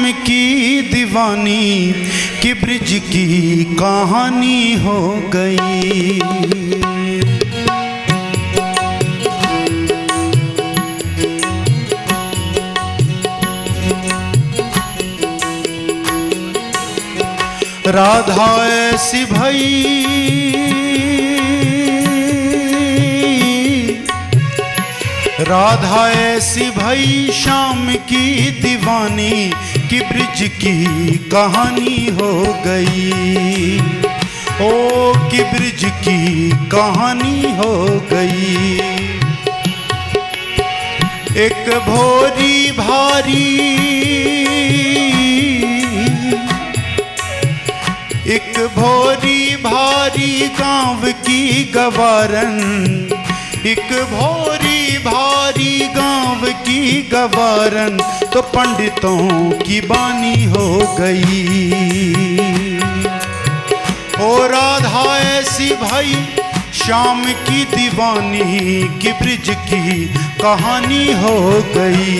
शाम की दीवानी कि ब्रिज की कहानी हो गई। राधा ऐसी भई, राधा ऐसी भई शाम की दीवानी कि ब्रिज की कहानी हो गई। ओ कि ब्रिज की कहानी हो गई। एक भोरी भारी, एक भोरी भारी गांव की गवारन, एक भोरी भारी गांव की गवारन तो पंडितों की बानी हो गई। ओ राधा ऐसी भाई शाम की दीवानी कि ब्रिज की कहानी हो गई।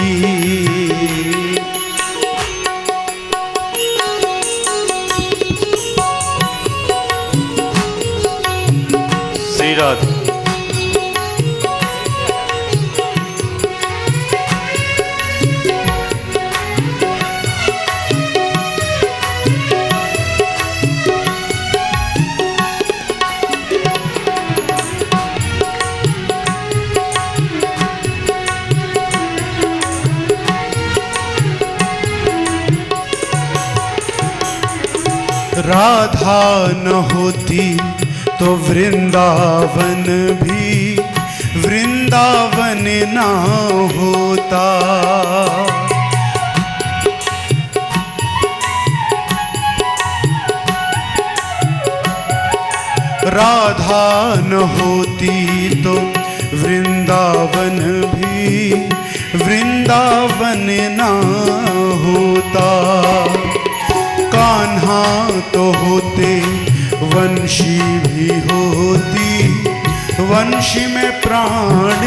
श्री राधा। राधा न होती तो वृंदावन भी वृंदावन ना होता। राधा न होती तो वृंदावन भी वृंदावन ना होता। कान्हा तो होते वंशी भी होती, वंशी में प्राण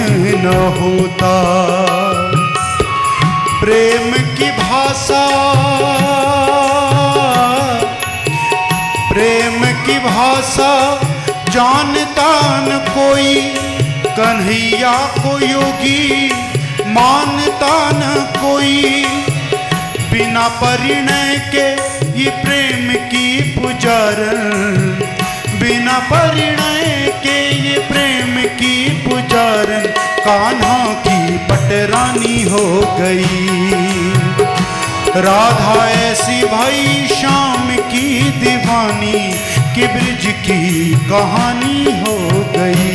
न होता। प्रेम की भाषा, प्रेम की भाषा जानता न कोई, कन्हैया को योगी मानता न कोई। बिना परिणय के ये प्रेम की पुजारन, बिना परिणय के ये प्रेम की पुजारन कान्हा की पटरानी हो गई। राधा ऐसी भाई शाम की दीवानी कि ब्रिज की कहानी हो गई।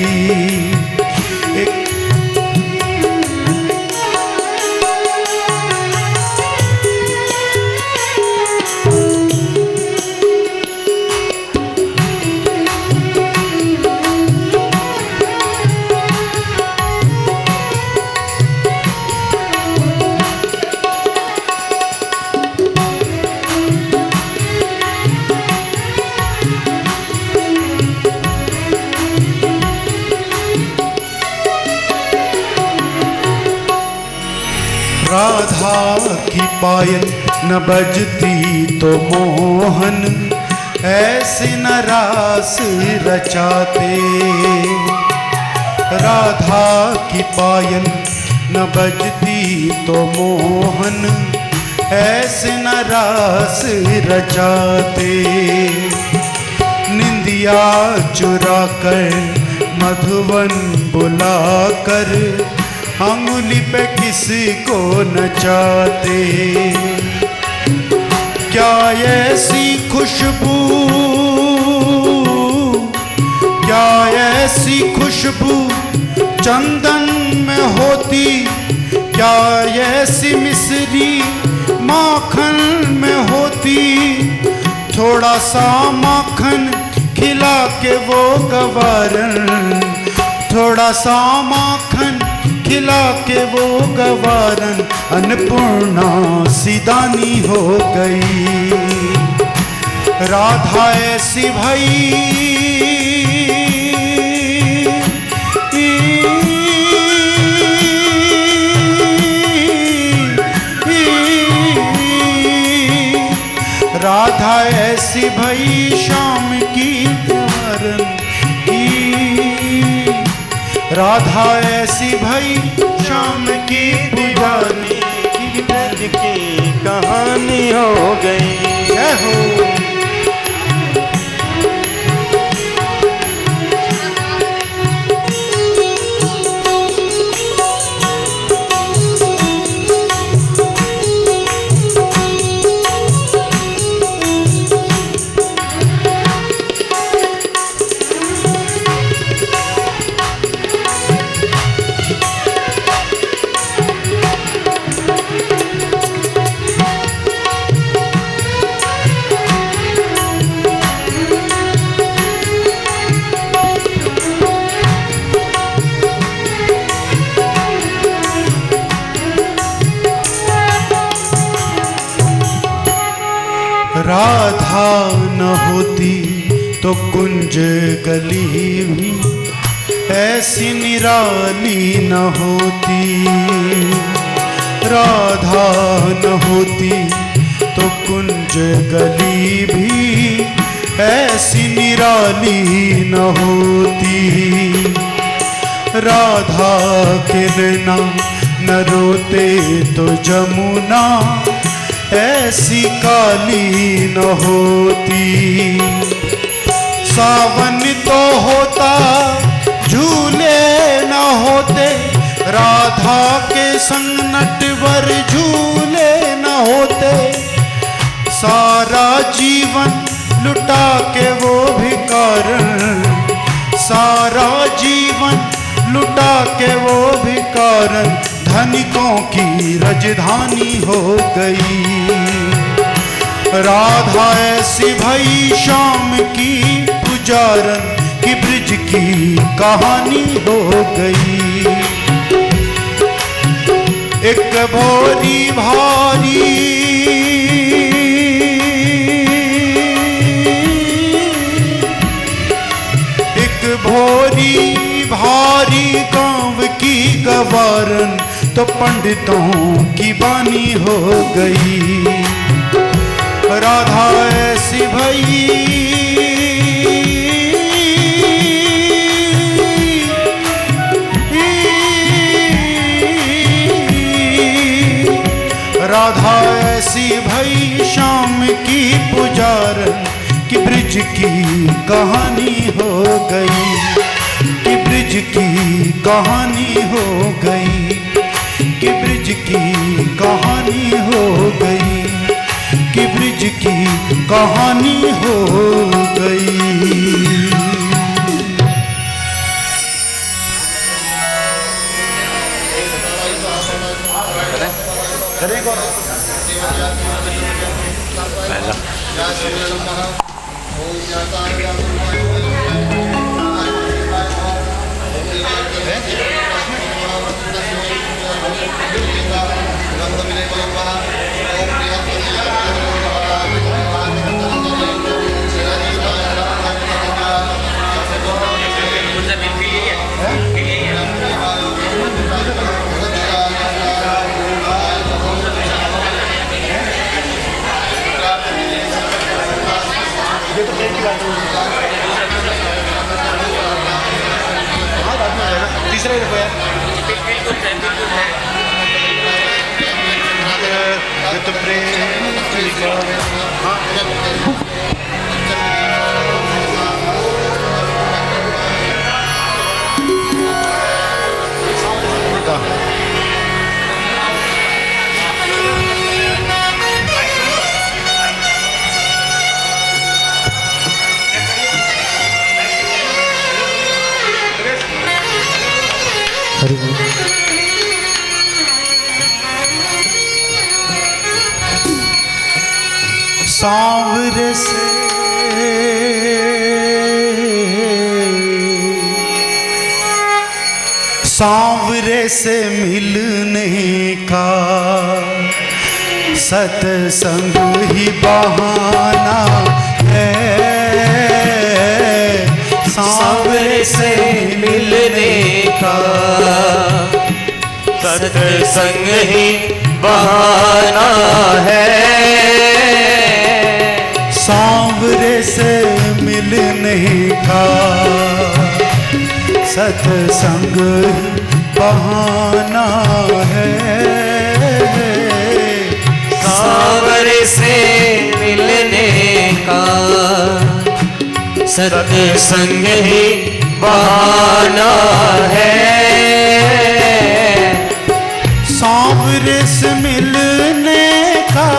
राधा की पायल न बजती तो मोहन ऐसे न रास रचाते। राधा की पायल न बजती तो मोहन ऐसे न रास रचाते। निंदिया चुरा कर मधुवन बुलाकर अंगुली पे किसी को नचाते। क्या ऐसी खुशबू, क्या ऐसी खुशबू चंदन में होती, क्या ऐसी मिश्री माखन में होती। थोड़ा सा माखन खिला के वो गवारन, थोड़ा सा माखन खिला के वो गवारन अन्नपूर्णा सीदानी हो गई। राधा ऐसी भई राधा ऐसी भई शाम की दीवारन की, राधा ऐसी भई शाम की दीवानी कि ब्रज की कहानी हो गई। जय हो। राधा न होती तो कुंज गली भी ऐसी निराली न होती। राधा न होती तो कुंज गली भी ऐसी निराली न होती। राधा के नैना न रोते तो जमुना ऐसी काली न होती। सावन तो होता झूले न होते, राधा के संग नटवर झूले न होते। सारा जीवन लुटा के वो भिखारन, सारा जीवन लुटा के वो भिखारन धनिकों की राजधानी हो गई। राधा ऐसी भई शाम की पुजारन की ब्रिज की कहानी हो गई। एक भोरी भारी भोरी भारी गांव की गवारन तो पंडितों की बानी हो गई। राधा ऐसी भई राधा ऐसी भई शाम की पुजारन कि ब्रिज की कहानी हो गई। कि ब्रिज की कहानी हो गई। कि ब्रिज की कहानी हो गई। कि ब्रिज की कहानी हो गई। तीसरा ही रुपया तो सांवरे से सांवरे से मिलने का सत्संग ही बहाना है। सांवरे से मिलने का सत्संग ही बहाना है। का सत्संग बहाना है। सावरे से मिलने का सत्संग ही बहाना है। सांवरे से मिलने का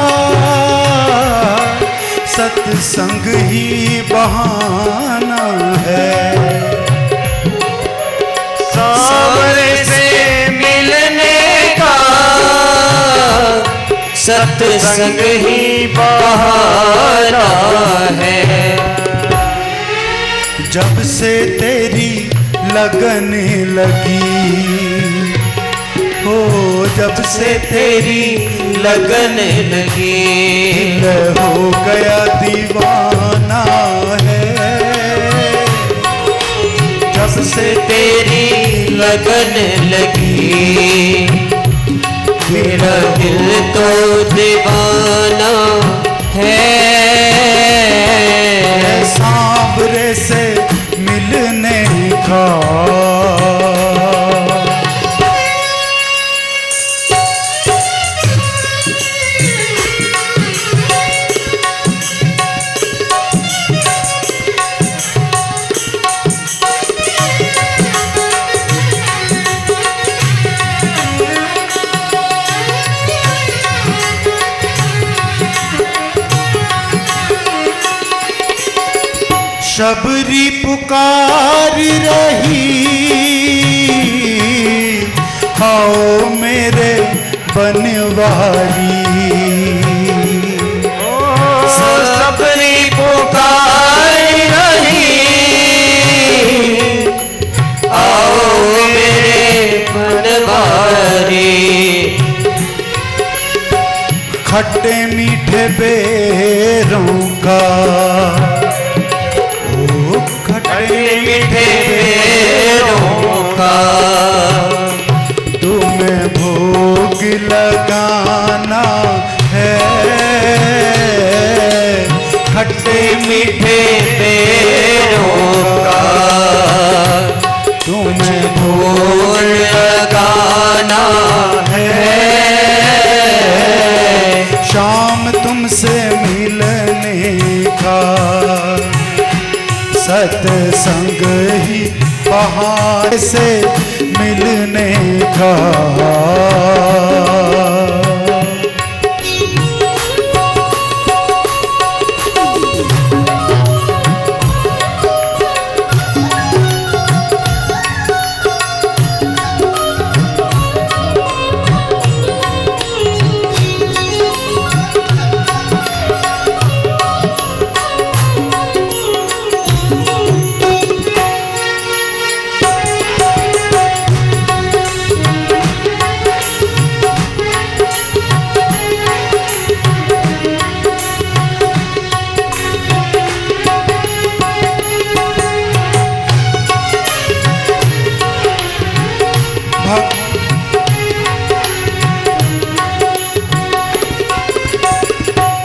सत्संग ही बहाना है। सावरे से मिलने का सत्संग ही बहाना है। जब से तेरी लगन लगी हो, जब से तेरी लगन लगी, दिल हो गया दीवाना है। जब से तेरी लगन लगी, मेरा दिल तो दीवाना है। सांवरे से मिलने का शबरी पुकार रही, आओ मेरे बनवारी। शबरी पुकार रही, आओ मेरे बनवारी। खट्टे मीठे बेरों का, खट्टे मीठे बेरों का तुम्हें भोग लगाना है। खट्टे मीठे बेरों का तुम्हें भोग लगाना है। शाम तुमसे मिलने का सत्संग ही पहाड़ से मिलने का।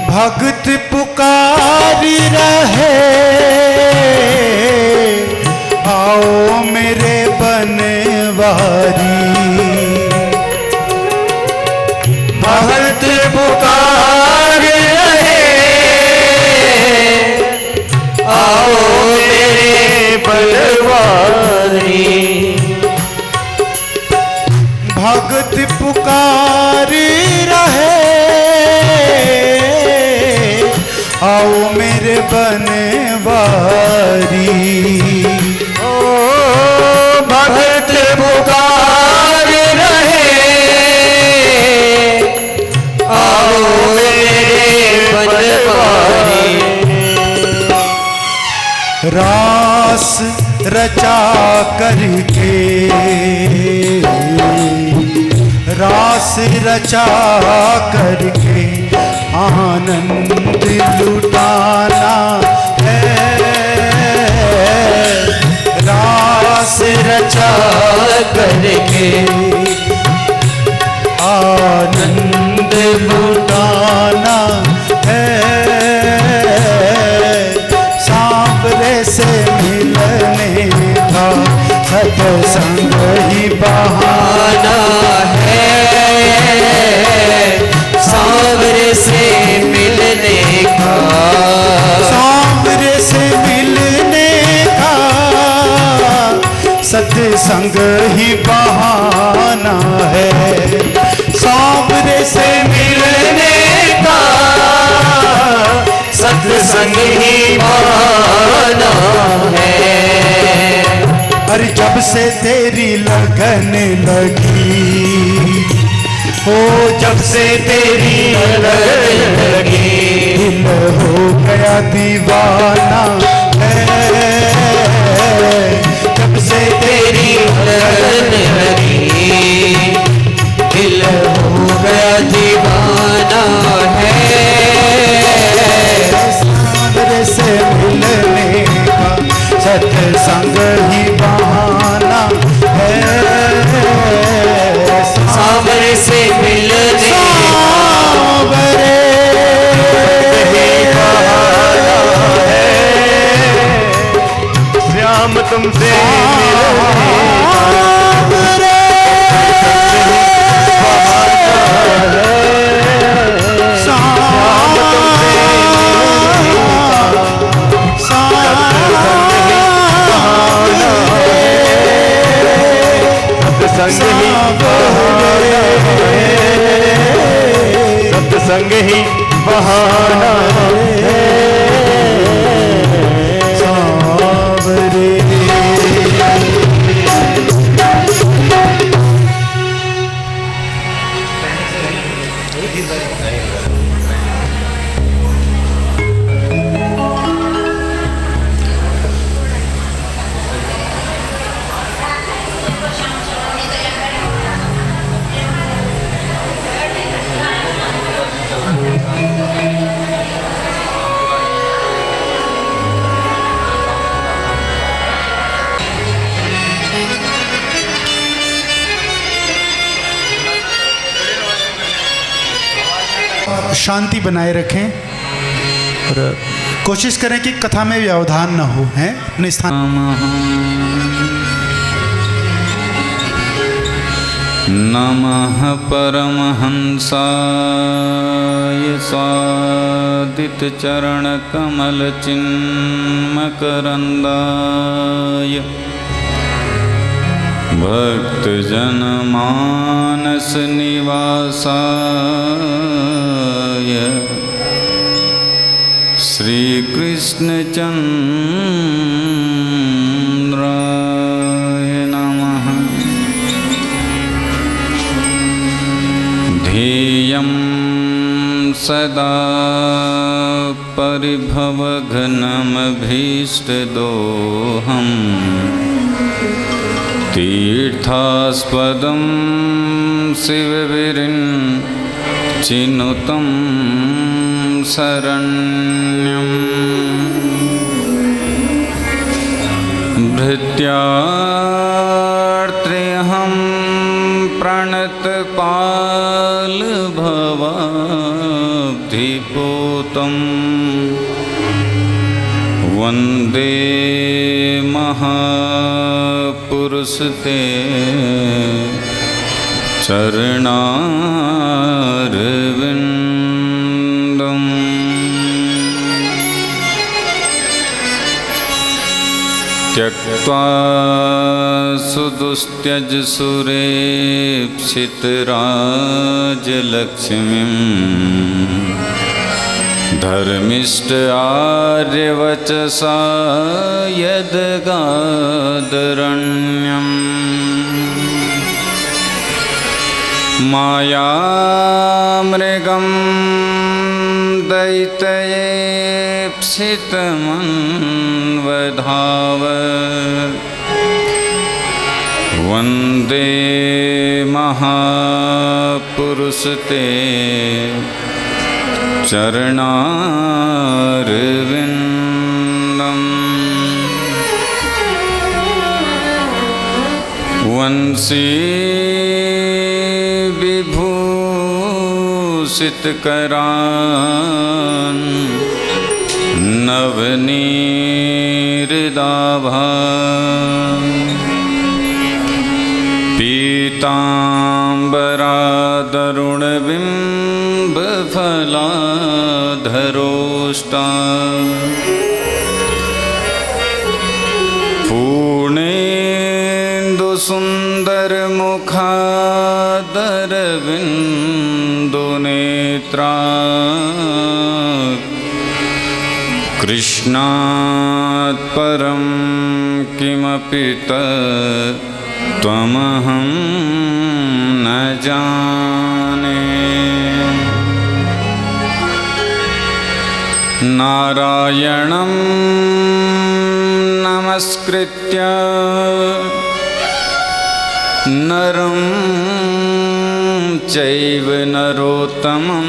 भक्त पुकार रहे, आओ मेरे बनवारी। भक्त पुकार रहे, आओ मेरे बनवारी। भक्त पुकार रहे, आओ मेरे बनवारी। ओ भक्त पुकार रहे, आओ मेरे बनवारी। रास रचा करके, रास रचा करके आनंद लुटाना है। रास रचा करके आनंद लुटाना है। सांवरे से सत्संग ही बहाना है सांवरे से मिलने का, सांवरे से मिलने का सत्संग ही बहाना है, सांवरे से मिलने का सत्संग ही बहाना है। अरे जब से तेरी लगन लगी, ओ जब से तेरी लगन लगी, दिल हो गया दीवाना है, जब से तेरी लगन लगी दिल हो गया दीवाना है। सांवरे से मिलने का सत्संग ही बहाना है, सांवरे से मिलने सांवरे ही बहाना है, श्याम तुमसे सत्संग ही बहाना है, सांवरे। शांति बनाए रखें और कोशिश करें कि कथा में व्यवधान न हो, हैं अपने स्थान। नमः परमहंसाय स्वादितचरणकमलचिन्मकरन्दाय भक्तजनमानस निवासाय श्रीकृष्णचन्द्राय नमः। ध्येयं सदा परिभवघ्नमभीष्टदोहम् तीर्थास्पदं शिवविरिञ्चिनुतं शरण्यं भृत्यार्त्रेऽहं प्रणतपालभवाब्धिपोतं वन्दे महापुरुषते चरणारविन्दम्। त्यक्त्वा सुदुस्त्यज सुरेप्सितराजलक्ष्मीम् धर्मिष्ठ आर्यवचसा यद्गादरण्यम् मायामृगं दैत्ययेप्सितमन्वधाव वन्दे महापुरुषते चरणारविन्दम्। वंशी विभूषितकरान् नवनीरिदाभान् धरोष्टा पूर्णेन्दु सुंदर मुखादरविन्दु नेत्रा कृष्णात् परं किमपि त्वमहं न जाने। नारायणं नमस्कृत्य नरं चैव नरोत्तमं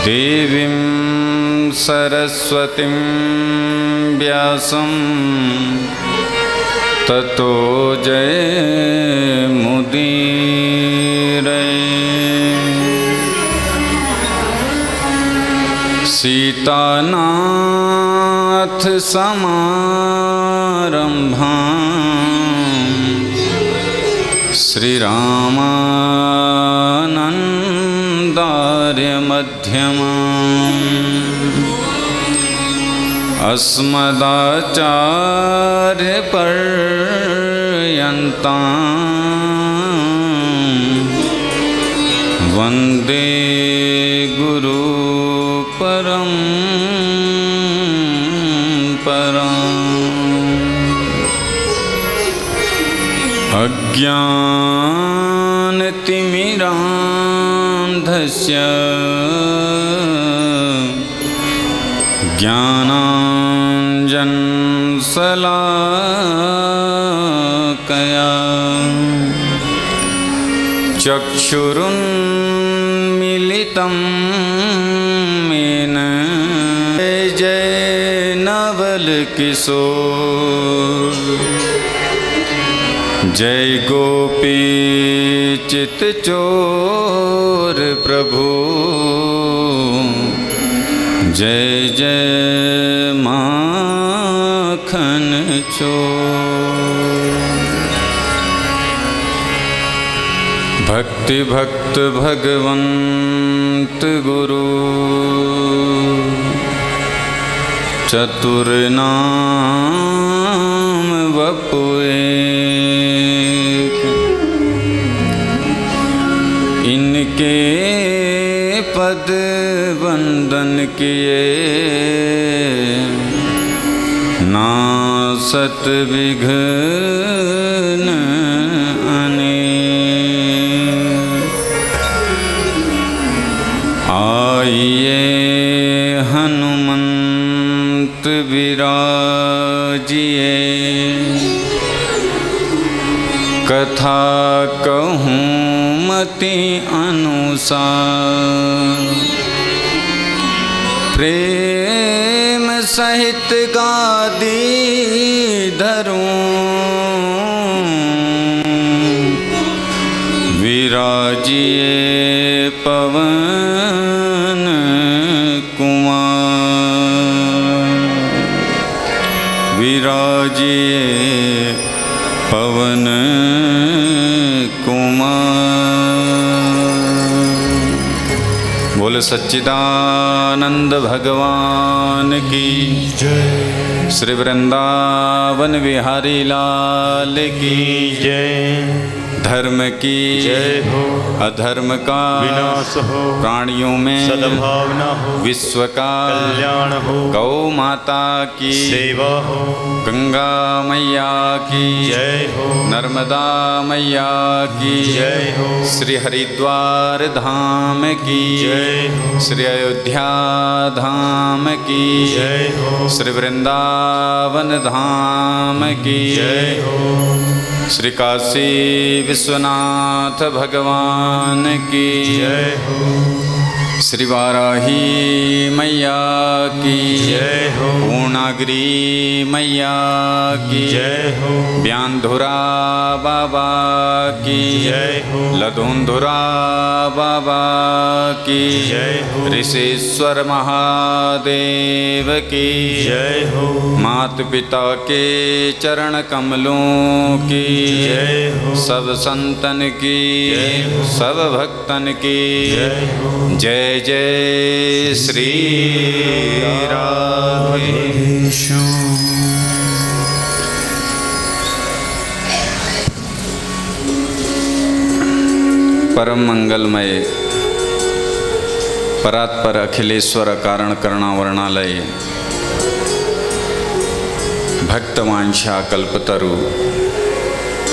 देवीं सरस्वतीं व्यासं ततो जयमुदीरये। सीतानाथ समारंभां श्रीरामानन्दार्य मध्यमाम् अस्मदाचार्य पर्यन्तां वन्दे गुरु अज्ञानतिमिरान्धस्य ज्ञानाञ्जनशलाकया चक्षुरुन्मीलितं येन जय नवल किशोर जय गोपी चित्तचोर प्रभु जय जय माखन चोर। भक्ति भक्त भगवंत गुरु चतुर नाम वपु एक। इनके पद वंदन किए नासत विघ्न अनेक। आइए हनुमंत विराजिए कथा कहूँ मति अनुसार प्रेम सहित गादी धरूं विराजिए पवन कुमार विराजिए पवन कुमार। बोले सच्चिदानंद भगवान की जय। श्री वृंदावन बिहारी लाल की जय। धर्म की जय हो, अधर्म का विनाश हो, प्राणियों में सद्भावना हो, विश्व का कल्याण हो, गौ माता की सेवा हो, गंगा मैया की जय हो, नर्मदा मैया की जय हो, श्री हरिद्वार धाम की जय हो, श्री अयोध्या धाम की जय हो, श्री वृंदावन धाम की जय हो, श्री काशी विश्वनाथ भगवान की जय हो। श्री वाराही मैया की जय हो। पूर्णागिरी मैया की जय हो। व्यानधुरा बाबा की जय हो। लधुंधुरा बाबा की जय हो। ऋषेश्वर महादेव की जय हो। माता पिता के चरण कमलों की जय हो। सब संतन की जय हो। सब भक्तन की जय हो। जय जय श्री राधे। परम मंगलमय परात्पर अखिलेश्वर कारण करुणा वर्णालय भक्तवांछा कल्पतरु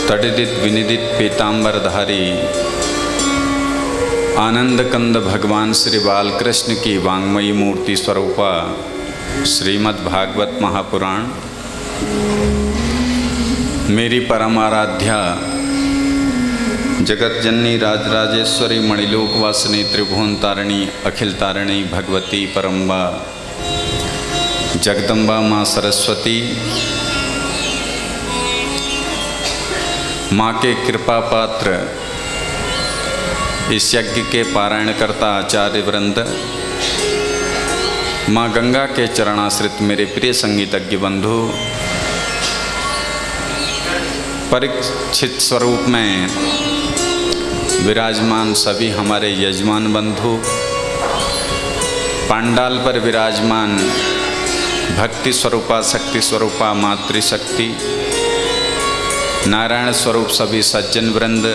तडिदित विनिदित पीतांबरधारी आनंद कंद भगवान श्री बालकृष्ण की वांग्मयी मूर्ति स्वरूपा श्रीमद् भागवत महापुराण मेरी परम आराध्या जगत जननी राजराजेश्वरी मणिलोकवासिनी त्रिभुवन तारिणी अखिल तारिणी भगवती परम्बा जगदम्बा माँ सरस्वती माँ के कृपा पात्र इस यज्ञ के पारायण करता आचार्य वृंद, माँ गंगा के चरणाश्रित मेरे प्रिय संगीतज्ञ बंधु, परीक्षित स्वरूप में विराजमान सभी हमारे यजमान बंधु, पांडाल पर विराजमान भक्ति स्वरूपा शक्ति स्वरूपा मातृशक्ति नारायण स्वरूप सभी सज्जन वृंद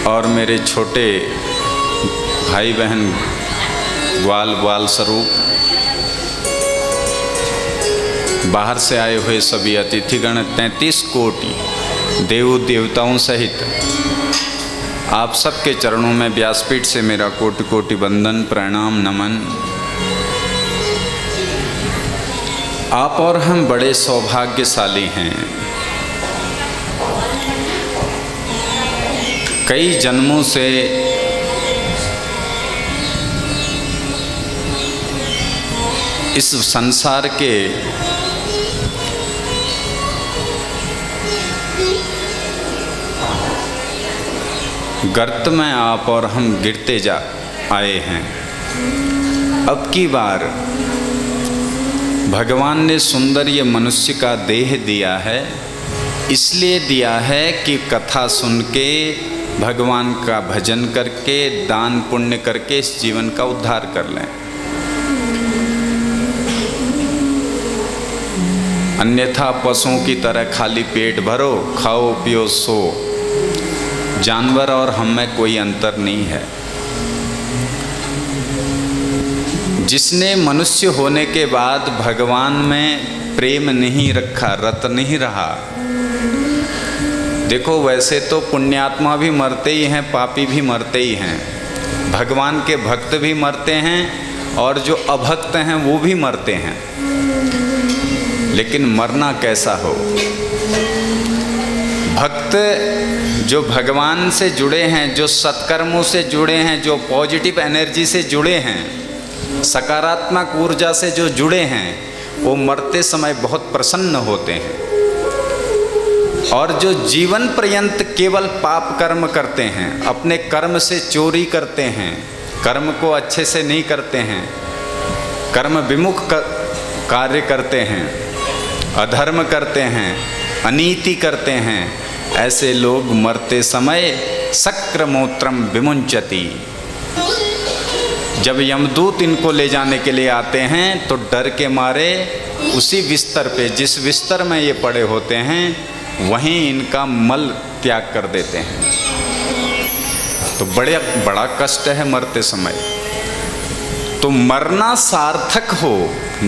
और मेरे छोटे भाई बहन ग्वाल ग्वाल स्वरूप, बाहर से आए हुए सभी अतिथिगण 33 कोटि देव देवताओं सहित आप सबके चरणों में व्यासपीठ से मेरा कोटि कोटि वंदन प्रणाम नमन। आप और हम बड़े सौभाग्यशाली हैं। कई जन्मों से इस संसार के गर्त में आप और हम गिरते जा आए हैं। अब की बार भगवान ने सुंदर ये मनुष्य का देह दिया है, इसलिए दिया है कि कथा सुन के भगवान का भजन करके दान पुण्य करके इस जीवन का उद्धार कर लें। अन्यथा पशुओं की तरह खाली पेट भरो, खाओ पियो सो। जानवर और हम में कोई अंतर नहीं है। जिसने मनुष्य होने के बाद भगवान में प्रेम नहीं रखा, रत नहीं रहा। देखो वैसे तो पुण्यात्मा भी मरते ही हैं, पापी भी मरते ही हैं, भगवान के भक्त भी मरते हैं और जो अभक्त हैं वो भी मरते हैं। लेकिन मरना कैसा हो? भक्त जो भगवान से जुड़े हैं, जो सत्कर्मों से जुड़े हैं, जो पॉजिटिव एनर्जी से जुड़े हैं, सकारात्मक ऊर्जा से जो जुड़े हैं, वो मरते समय बहुत प्रसन्न होते हैं। और जो जीवन पर्यंत केवल पाप कर्म करते हैं, अपने कर्म से चोरी करते हैं, कर्म को अच्छे से नहीं करते हैं, कर्म विमुख कार्य करते हैं, अधर्म करते हैं, अनीति करते हैं, ऐसे लोग मरते समय शक्रमोत्रम विमुंचति। जब यमदूत इनको ले जाने के लिए आते हैं तो डर के मारे उसी बिस्तर पे, जिस बिस्तर में ये पड़े होते हैं, वहीं इनका मल त्याग कर देते हैं। तो बड़ा कष्ट है मरते समय। तो मरना सार्थक हो,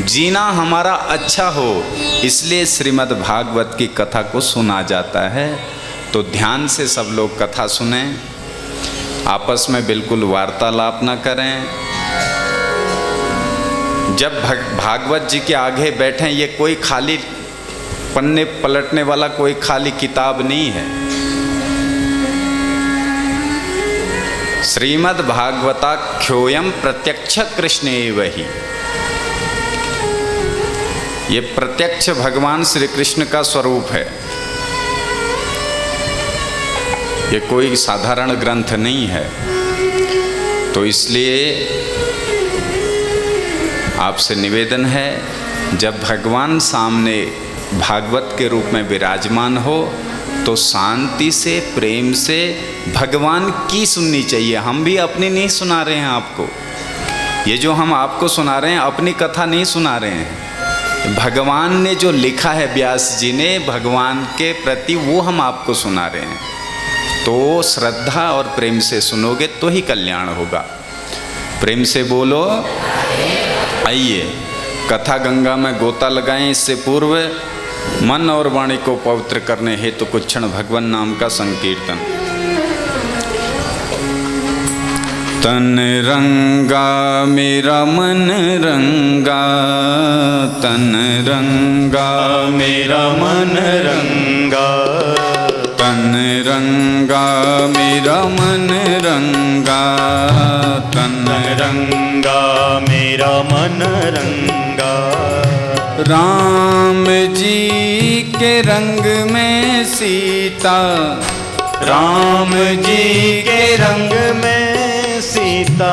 जीना हमारा अच्छा हो, इसलिए श्रीमद् भागवत की कथा को सुना जाता है। तो ध्यान से सब लोग कथा सुने, आपस में बिल्कुल वार्तालाप न करें। जब भागवत जी के आगे बैठें, ये कोई खाली पन्ने पलटने वाला कोई खाली किताब नहीं है। श्रीमद् भागवता ख्योयम प्रत्यक्ष कृष्ण वही। ये प्रत्यक्ष भगवान श्री कृष्ण का स्वरूप है। ये कोई साधारण ग्रंथ नहीं है। तो इसलिए आपसे निवेदन है, जब भगवान सामने भागवत के रूप में विराजमान हो तो शांति से, प्रेम से भगवान की सुननी चाहिए। हम भी अपनी नहीं सुना रहे हैं आपको। ये जो हम आपको सुना रहे हैं अपनी कथा नहीं सुना रहे हैं। भगवान ने जो लिखा है व्यास जी ने भगवान के प्रति, वो हम आपको सुना रहे हैं। तो श्रद्धा और प्रेम से सुनोगे तो ही कल्याण होगा। प्रेम से बोलो। आइए कथा गंगा में गोता लगाएं। इससे पूर्व मन और वाणी को पवित्र करने हेतु कुछ क्षण भगवान नाम का संकीर्तन। तन रंगा मेरा मन रंगा, तन रंगा मेरा मन रंगा, तन रंगा मेरा मन रंगा, तन रंगा मेरा मन रंगा। राम जी के रंग में सीता, राम जी के रंग में सीता,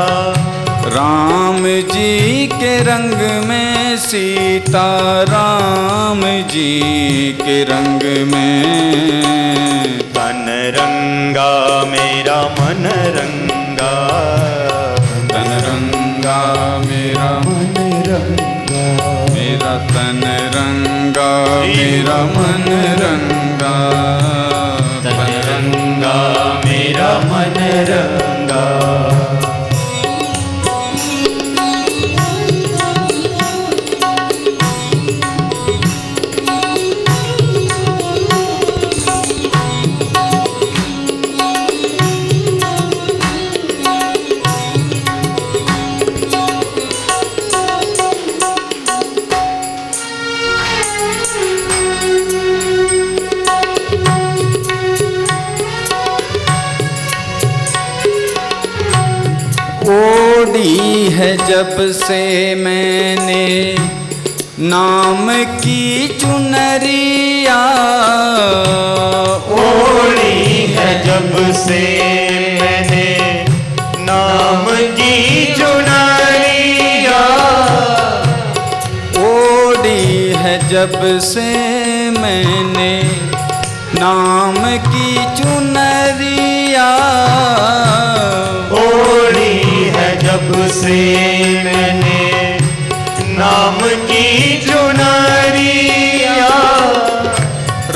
राम जी के रंग में सीता, राम जी के रंग में। तन रंगा मेरा मन रंगा, तन रंगा मेरा मन रंगा, मेरा तन रंगा मेरा मन रंगा, तन रंगा मेरा मन रंगा। ओढ़ी है जब से मैंने नाम की चुनरिया, ओढ़ी है जब से मैंने नाम की चुनरिया, ओढ़ी है जब से मैंने नाम की चुनरिया, ओढ़ी है जब से मैंने नाम की चुनरिया।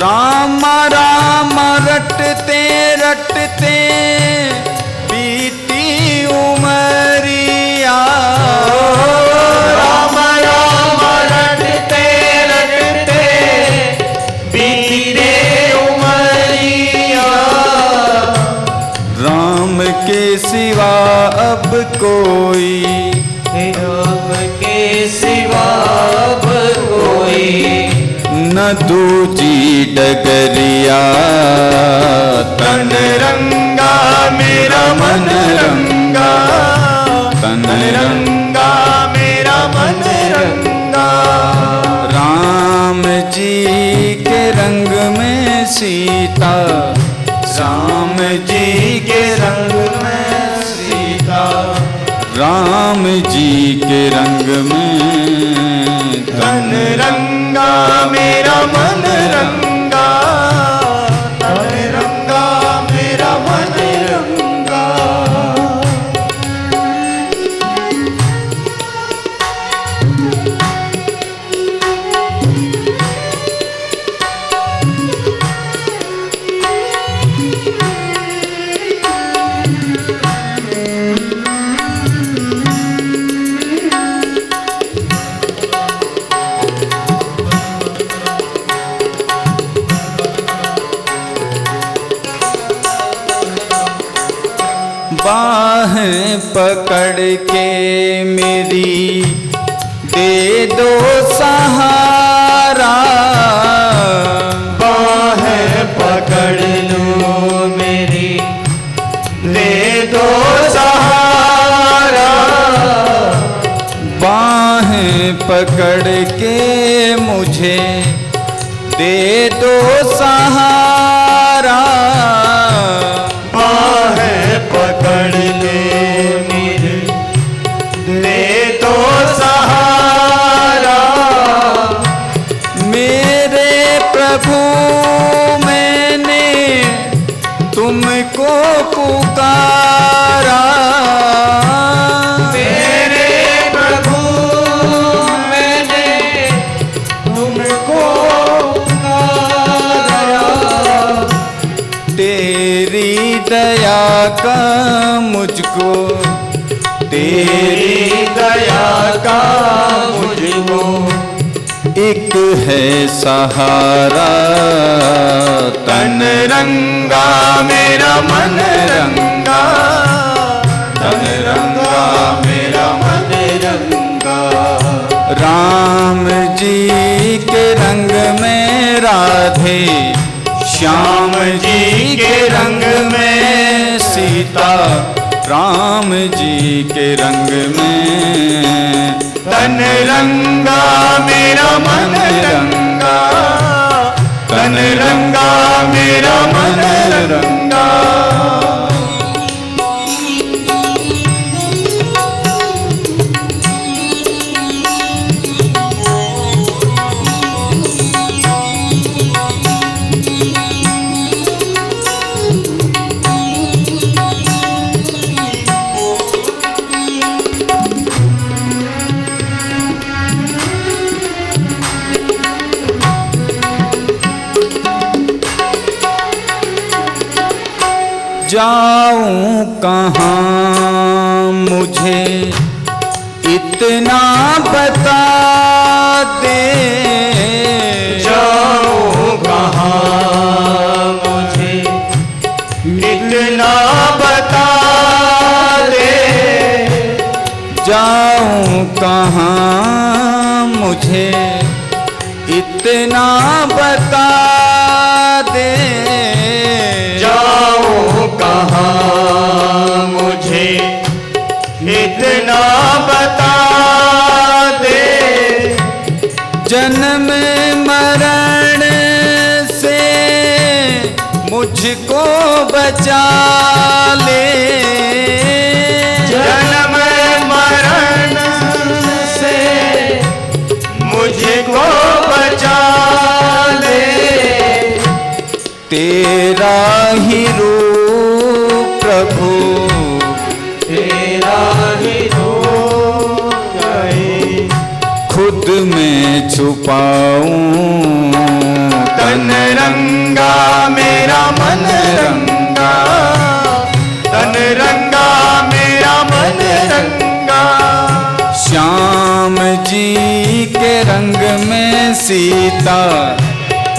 राम राम रटते रटते बीती उमरिया, राम राम रटते रटते बीते उमरिया। राम के सिवा अब कोई, राम के सिवा अब कोई, न दूजी डगरिया। तन रंगा मेरा मन रंगा, तन रंगा मेरा मन रंगा। राम जी के रंग में सीता, राम जी के रंग में सीता, राम जी के रंग में। तन रंगा मेरा मन रंगा, तन रंगा मेरा मन रंगा। बाहें पकड़ के मेरी दे दो सहारा, बाहें पकड़ लो मेरी, दे दो पकड़ के मुझे दे दो सहारा, बाहें पकड़ ले मुझे दे दो सहारा। मेरे प्रभु मैंने तुमको पुकारा, मेरे प्रभु मैंने तुमको पुकारा। तेरी दया का मुझको, तेरी दया का मुझको एक है सहारा। तन रंगा मेरा मन रंगा, तन रंगा मेरा मन रंगा। राम जी के रंग में राधे, श्याम जी के रंग में सीता, राम जी के रंग में तन रंगा मेरा मन रंगा, तन रंगा मेरा मन रंगा। जाऊं कहाँ मुझे इतना बता दे, जाऊं कहाँ मुझे इतना बता दे। जाऊं कहाँ मुझे इतना बता दे, जाऊं कहाँ मुझे इतना बता दे। जन्म मरण से मुझको बचा ले, जन्म मरण से मुझको बचा ले। तेरा ही रूप प्रभु, तेरा ही रूप है, खुद में छुपाऊं। तन रंगा मेरा मन रंगा, तन रंगा मेरा मन रंगा। श्याम जी के रंग में सीता,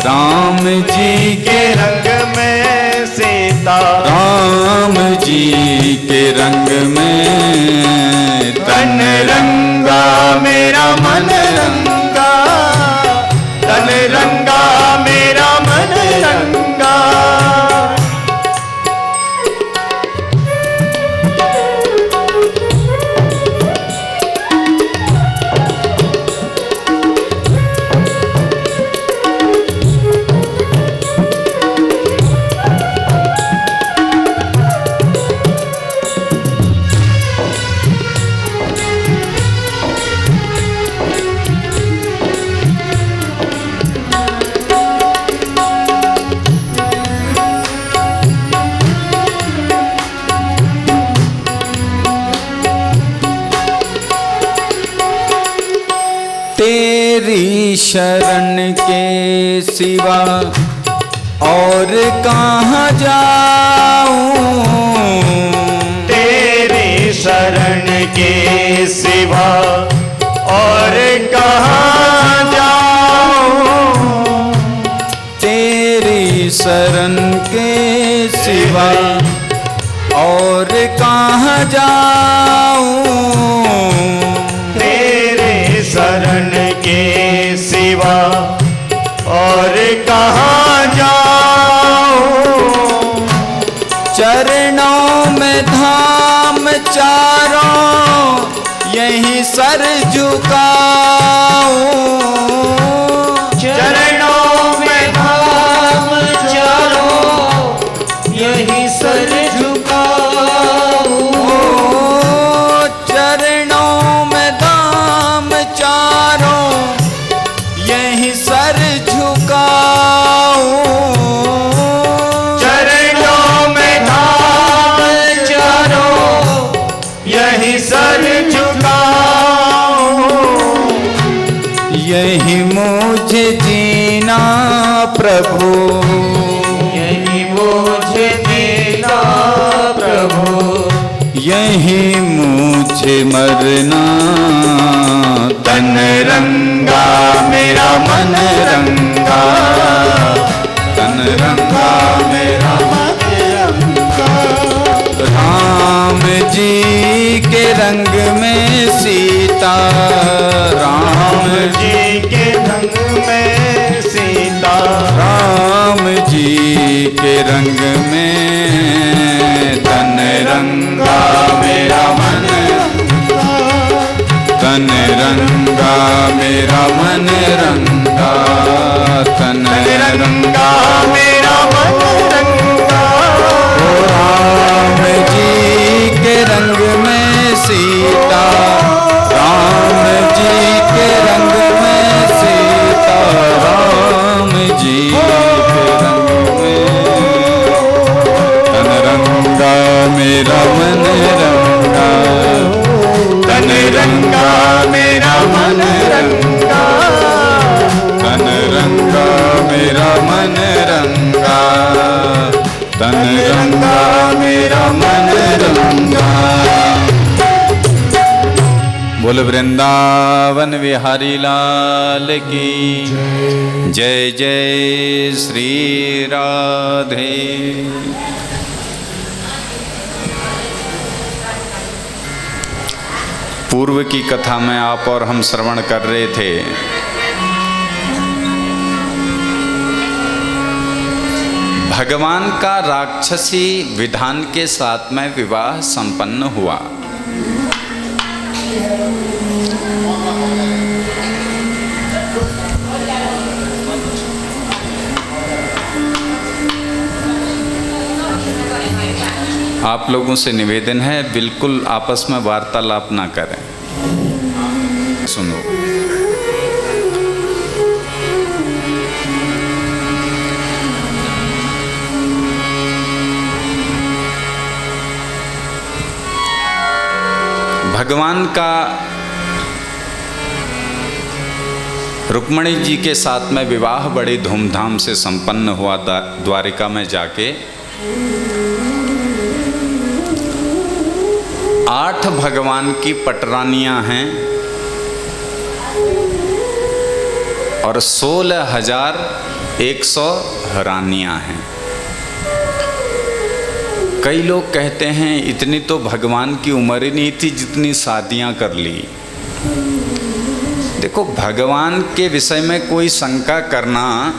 राम जी के रंग में सीता, राम जी के रंग में तन रंगा मेरा मन रंगा, तन रंगा मेरा मन रंगा। तेरी शरण के सिवा और कहाँ जाऊं, तेरी शरण के सिवा और कहाँ जाऊं। तेरी शरण के सिवा और कहाँ जाऊं, तेरे शरण के सिवा और कहाँ जाऊं। चरणों में धाम चारों यहीं सर झुकाऊं, चरणों में धाम चारों यहीं सर झुकाऊं, चरणों में धाम चारों यहीं सर झुकाऊं, चरणों में धाम चारों यहीं सर झुकाऊं, यही मुझे जीना प्रभु, यही मुझे देना प्रभु, यही मुझे मरना, तन रंगा मेरा मन रंगा, तन रंगा मेरा मन रंगा, राम जी के रंग में सीता, राम जी के रंग में सीता, राम जी के रंग में तन रंगा मेरा मन, तन रंगा मेरा मन रंगा, तन रंगा मेरा मन रंगा, ओ राम जी के रंग में सीता, राम जी के रंग में सीता, राम जी के रंग में तन रंगा मेरा मन रंगा, तन रंगा मेरा मन रंगा, तन रंगा मेरा मन रंगा, तन रंगा मेरा मन रंगा। बोल वृंदावन बिहारी लाल की जय, जय श्री राधे। पूर्व की कथा में आप और हम श्रवण कर रहे थे भगवान का राक्षसी विधान के साथ में विवाह संपन्न हुआ। आप लोगों से निवेदन है बिल्कुल आपस में वार्तालाप ना करें। सुनो, भगवान का रुक्मणी जी के साथ में विवाह बड़ी धूमधाम से संपन्न हुआ द्वारिका में जाके। 8 भगवान की पटरानियां हैं और 16,100 रानियां हैं। कई लोग कहते हैं इतनी तो भगवान की उम्र ही नहीं थी जितनी शादियां कर ली। देखो, भगवान के विषय में कोई शंका करना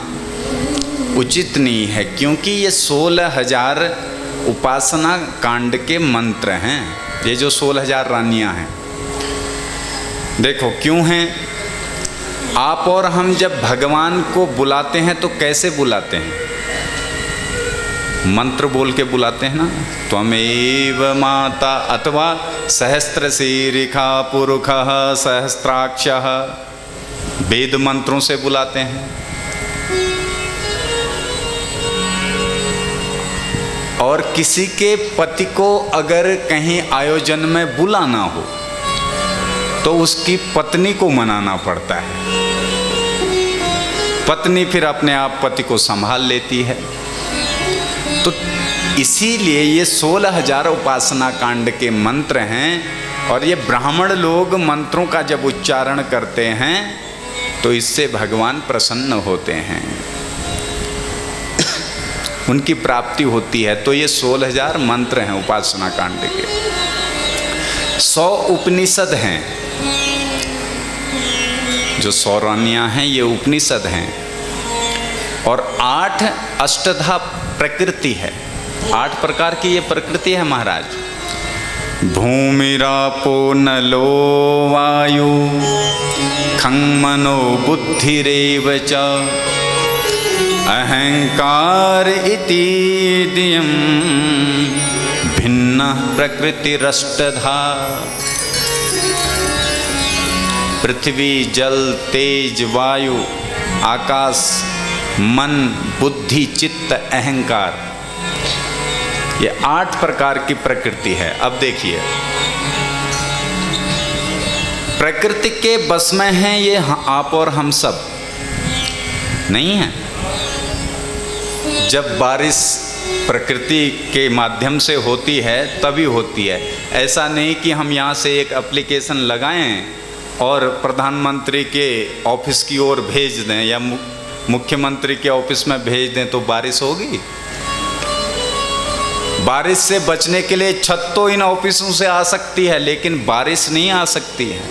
उचित नहीं है, क्योंकि ये 16,000 उपासना कांड के मंत्र हैं। ये जो 16,000 रानियां हैं, देखो क्यों हैं। आप और हम जब भगवान को बुलाते हैं तो कैसे बुलाते हैं? मंत्र बोल के बुलाते हैं ना, त्वमेव माता, अथवा सहस्त्र शीरिखा पुरुषः सहस्त्राक्षः, वेद मंत्रों से बुलाते हैं। और किसी के पति को अगर कहीं आयोजन में बुलाना हो तो उसकी पत्नी को मनाना पड़ता है। पत्नी फिर अपने आप पति को संभाल लेती है। तो इसीलिए ये 16,000 उपासना कांड के मंत्र हैं। और ये ब्राह्मण लोग मंत्रों का जब उच्चारण करते हैं तो इससे भगवान प्रसन्न होते हैं, उनकी प्राप्ति होती है। तो ये 16,000 मंत्र हैं उपासना कांड के। 100 उपनिषद हैं, जो 100 रानियां हैं ये उपनिषद हैं। और 8 अष्टधा प्रकृति है। 8 प्रकार की ये प्रकृति है महाराज। भूमिरापो नलो वायु खं मनो बुद्धिरेव च अहंकार इति दियं भिन्नः प्रकृतिरष्टधा। पृथ्वी, जल, तेज, वायु, आकाश, मन, बुद्धि, चित्त, अहंकार, ये 8 प्रकार की प्रकृति है। अब देखिए, प्रकृति के बस में हैं ये आप और हम सब नहीं है। जब बारिश प्रकृति के माध्यम से होती है तभी होती है। ऐसा नहीं कि हम यहाँ से एक एप्लीकेशन लगाएं और प्रधानमंत्री के ऑफिस की ओर भेज दें या मुख्यमंत्री के ऑफिस में भेज दें तो बारिश होगी। बारिश से बचने के लिए छत तो इन ऑफिसों से आ सकती है, लेकिन बारिश नहीं आ सकती है।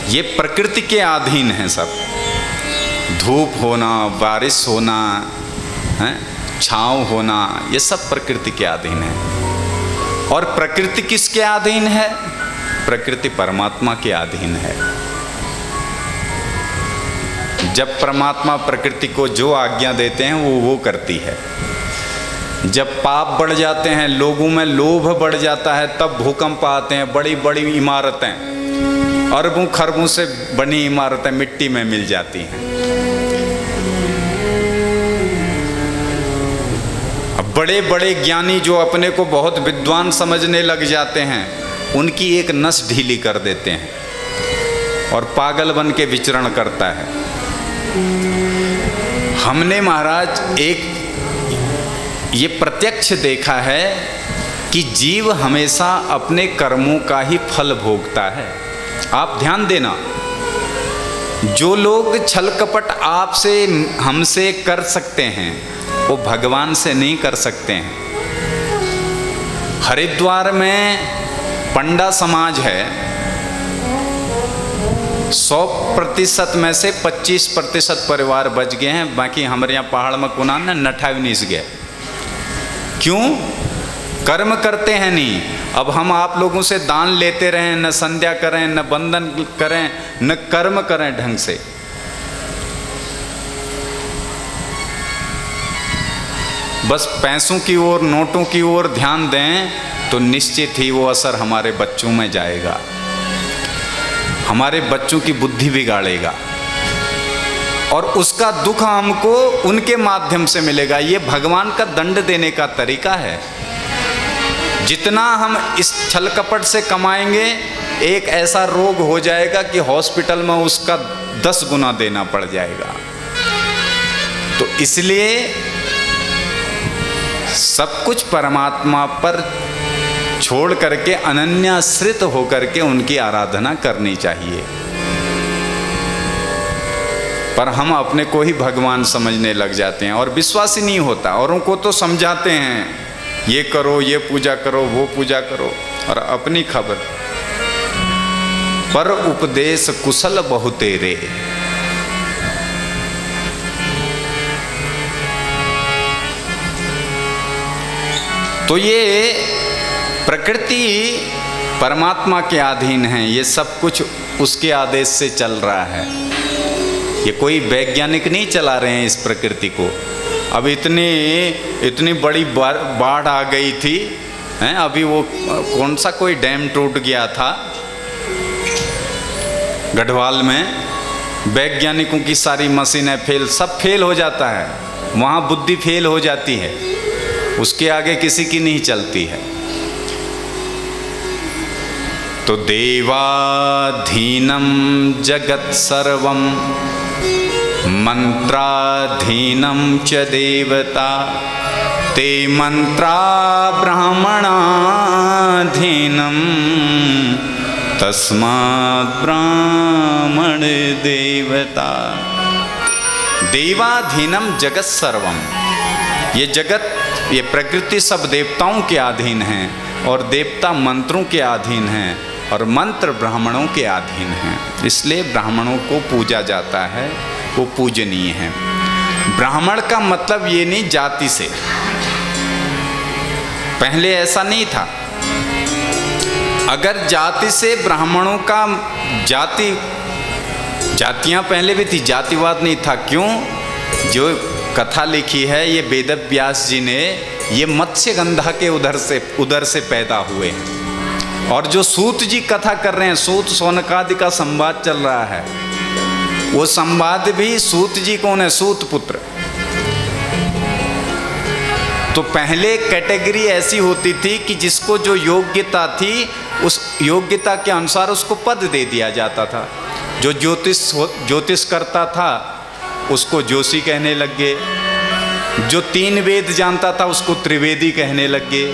ये प्रकृति के अधीन है सब। धूप होना, बारिश होना, छांव होना, ये सब प्रकृति के अधीन है। और प्रकृति किसके अधीन है? प्रकृति परमात्मा के अधीन है। जब परमात्मा प्रकृति को जो आज्ञा देते हैं वो करती है। जब पाप बढ़ जाते हैं, लोगों में लोभ बढ़ जाता है, तब भूकंप आते हैं। बड़ी बड़ी इमारतें, अरबों खरबों से बनी इमारतें मिट्टी में मिल जाती हैं। अब बड़े बड़े ज्ञानी जो अपने को बहुत विद्वान समझने लग जाते हैं, उनकी एक नस ढीली कर देते हैं और पागल बन के विचरण करता है। हमने महाराज एक ये प्रत्यक्ष देखा है कि जीव हमेशा अपने कर्मों का ही फल भोगता है। आप ध्यान देना, जो लोग छल कपट आपसे हमसे कर सकते हैं वो भगवान से नहीं कर सकते हैं। हरिद्वार में पंडा समाज है, 100% में से 25% परिवार बच गए हैं। बाकी हमारे यहाँ पहाड़ में कुना न नठा भी नहीं गए। क्यों? कर्म करते हैं नहीं। अब हम आप लोगों से दान लेते रहें, न संध्या करें, न बंधन करें, न कर्म करें ढंग से, बस पैसों की ओर, नोटों की ओर ध्यान दें तो निश्चित ही वो असर हमारे बच्चों में जाएगा, हमारे बच्चों की बुद्धि बिगाड़ेगा और उसका दुख हमको उनके माध्यम से मिलेगा। ये भगवान का दंड देने का तरीका है। जितना हम इस छल कपट से कमाएंगे, एक ऐसा रोग हो जाएगा कि हॉस्पिटल में उसका 10 गुना देना पड़ जाएगा। तो इसलिए सब कुछ परमात्मा पर छोड़ करके अनन्याश्रित होकर के उनकी आराधना करनी चाहिए। पर हम अपने को ही भगवान समझने लग जाते हैं और विश्वास ही नहीं होता। औरों को तो समझाते हैं, ये करो, ये पूजा करो, वो पूजा करो, और अपनी खबर। पर उपदेश कुशल बहुतेरे। तो ये प्रकृति परमात्मा के अधीन है, ये सब कुछ उसके आदेश से चल रहा है। ये कोई वैज्ञानिक नहीं चला रहे हैं इस प्रकृति को। अब इतनी बड़ी बाढ़ आ गई थी, हैं? अभी वो कौन सा कोई डैम टूट गया था गढ़वाल में, वैज्ञानिकों की सारी मशीनें फेल, सब फेल हो जाता है। वहाँ बुद्धि फेल हो जाती है, उसके आगे किसी की नहीं चलती है। तो देवाधीनम जगत सर्वम मंत्राधीनम च देवता ते मंत्रा ब्राह्मणाधीनम तस्मात् ब्राह्मण देवता। देवाधीनम जगत सर्वम, ये जगत, ये प्रकृति सब देवताओं के अधीन हैं और देवता मंत्रों के अधीन हैं और मंत्र ब्राह्मणों के अधीन हैं। इसलिए ब्राह्मणों को पूजा जाता है, वो पूजनीय है। ब्राह्मण का मतलब ये नहीं जाति से, पहले ऐसा नहीं था। अगर जाति से ब्राह्मणों का जातियां पहले भी थी, जातिवाद नहीं था। क्यों? जो कथा लिखी है ये वेद व्यास जी ने, ये मत्स्यगंधा के उधर से पैदा हुए हैं। और जो सूत जी कथा कर रहे हैं, सूत सोनकादि का संवाद चल रहा है, वो संवाद भी सूत जी कौन है? सूत पुत्र। तो पहले कैटेगरी ऐसी होती थी कि जिसको जो योग्यता थी उस योग्यता के अनुसार उसको पद दे दिया जाता था। जो ज्योतिष करता था उसको जोशी कहने लग गए, जो 3 वेद जानता था उसको त्रिवेदी कहने लग गए,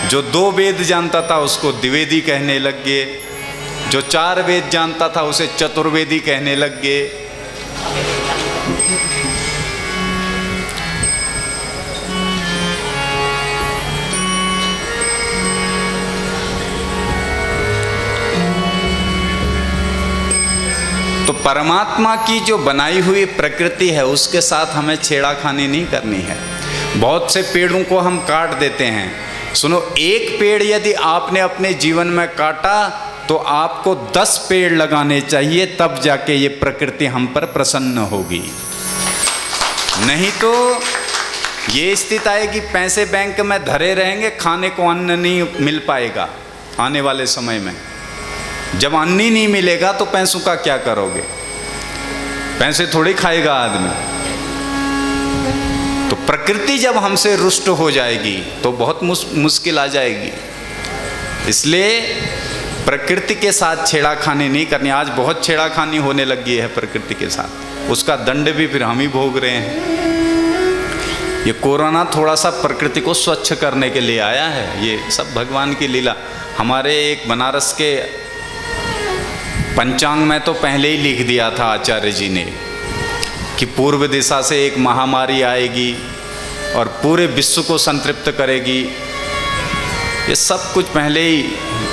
जो 2 वेद जानता था उसको द्विवेदी कहने लग गए, जो 4 वेद जानता था उसे चतुर्वेदी कहने लग गए। तो परमात्मा की जो बनाई हुई प्रकृति है उसके साथ हमें छेड़ाखानी नहीं करनी है। बहुत से पेड़ों को हम काट देते हैं। सुनो, एक पेड़ यदि आपने अपने जीवन में काटा तो आपको 10 पेड़ लगाने चाहिए, तब जाके ये प्रकृति हम पर प्रसन्न होगी। नहीं तो ये स्थिति आएगी, पैसे बैंक में धरे रहेंगे, खाने को अन्न नहीं मिल पाएगा। आने वाले समय में जब अन्न ही नहीं मिलेगा तो पैसों का क्या करोगे? पैसे थोड़ी खाएगा आदमी। तो प्रकृति जब हमसे रुष्ट हो जाएगी तो बहुत मुश्किल आ जाएगी। इसलिए प्रकृति के साथ छेड़ाखानी नहीं करनी। आज बहुत छेड़ाखानी होने लगी है प्रकृति के साथ, उसका दंड भी फिर हम ही भोग रहे हैं। ये कोरोना थोड़ा सा प्रकृति को स्वच्छ करने के लिए आया है, ये सब भगवान की लीला। हमारे एक बनारस के पंचांग में तो पहले ही लिख दिया था आचार्य जी ने कि पूर्व दिशा से एक महामारी आएगी और पूरे विश्व को संतृप्त करेगी। ये सब कुछ पहले ही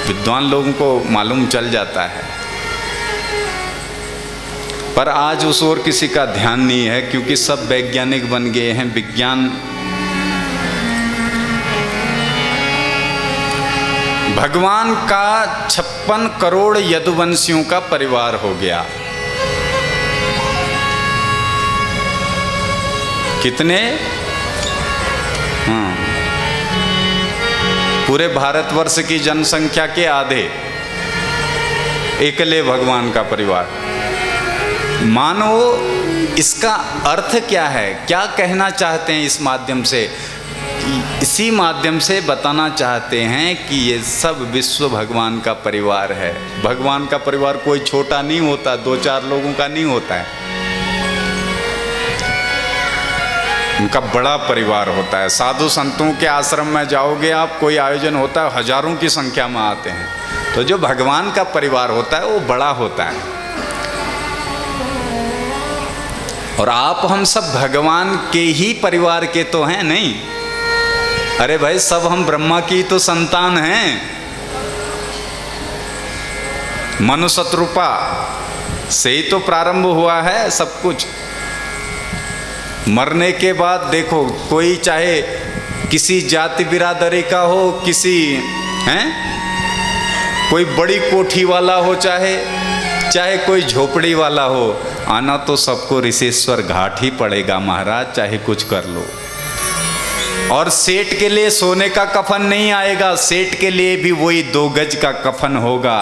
विद्वान लोगों को मालूम चल जाता है, पर आज उस ओर किसी का ध्यान नहीं है, क्योंकि सब वैज्ञानिक बन गए हैं। विज्ञान भगवान का 56 करोड़ यदुवंशियों का परिवार हो गया। कितने? पूरे भारतवर्ष की जनसंख्या के आधे एकले भगवान का परिवार। मानो इसका अर्थ क्या है? क्या कहना चाहते हैं इस माध्यम से? इसी माध्यम से बताना चाहते हैं कि ये सब विश्व भगवान का परिवार है। भगवान का परिवार कोई छोटा नहीं होता, 2-4 लोगों का नहीं होता है, उनका बड़ा परिवार होता है। साधु संतों के आश्रम में जाओगे आप, कोई आयोजन होता है, हजारों की संख्या में आते हैं। तो जो भगवान का परिवार होता है वो बड़ा होता है। और आप हम सब भगवान के ही परिवार के तो हैं नहीं? अरे भाई, सब हम ब्रह्मा की तो संतान हैं। मनु शत्रुपा से ही तो प्रारंभ हुआ है सब कुछ। मरने के बाद देखो, कोई चाहे किसी जाति बिरादरी का हो, किसी कोई बड़ी कोठी वाला हो, चाहे कोई झोपड़ी वाला हो, आना तो सबको ऋषेश्वर घाट ही पड़ेगा महाराज, चाहे कुछ कर लो। और सेठ के लिए सोने का कफन नहीं आएगा, सेठ के लिए भी वही 2 गज का कफन होगा,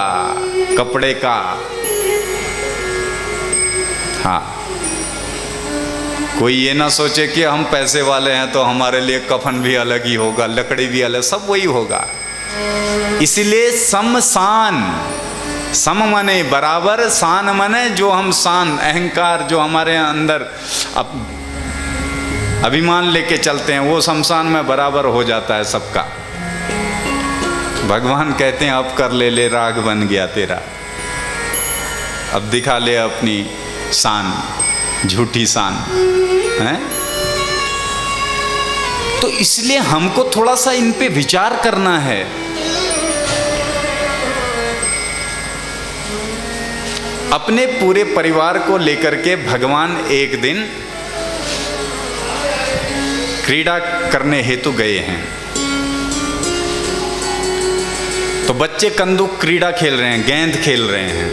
कपड़े का। हाँ, कोई ये ना सोचे कि हम पैसे वाले हैं तो हमारे लिए कफन भी अलग ही होगा, लकड़ी भी अलग, सब वही होगा। इसलिए सम मने बराबर, शान मने जो हम शान, अहंकार जो हमारे अंदर अभिमान लेके चलते हैं, वो शमशान में बराबर हो जाता है सबका। भगवान कहते हैं अब कर ले राग बन गया तेरा, अब दिखा ले अपनी शान, झूठी शान है। तो इसलिए हमको थोड़ा सा इन पे विचार करना है। अपने पूरे परिवार को लेकर के भगवान एक दिन क्रीड़ा करने हेतु गए हैं। तो बच्चे कंदुक क्रीड़ा खेल रहे हैं, गेंद खेल रहे हैं।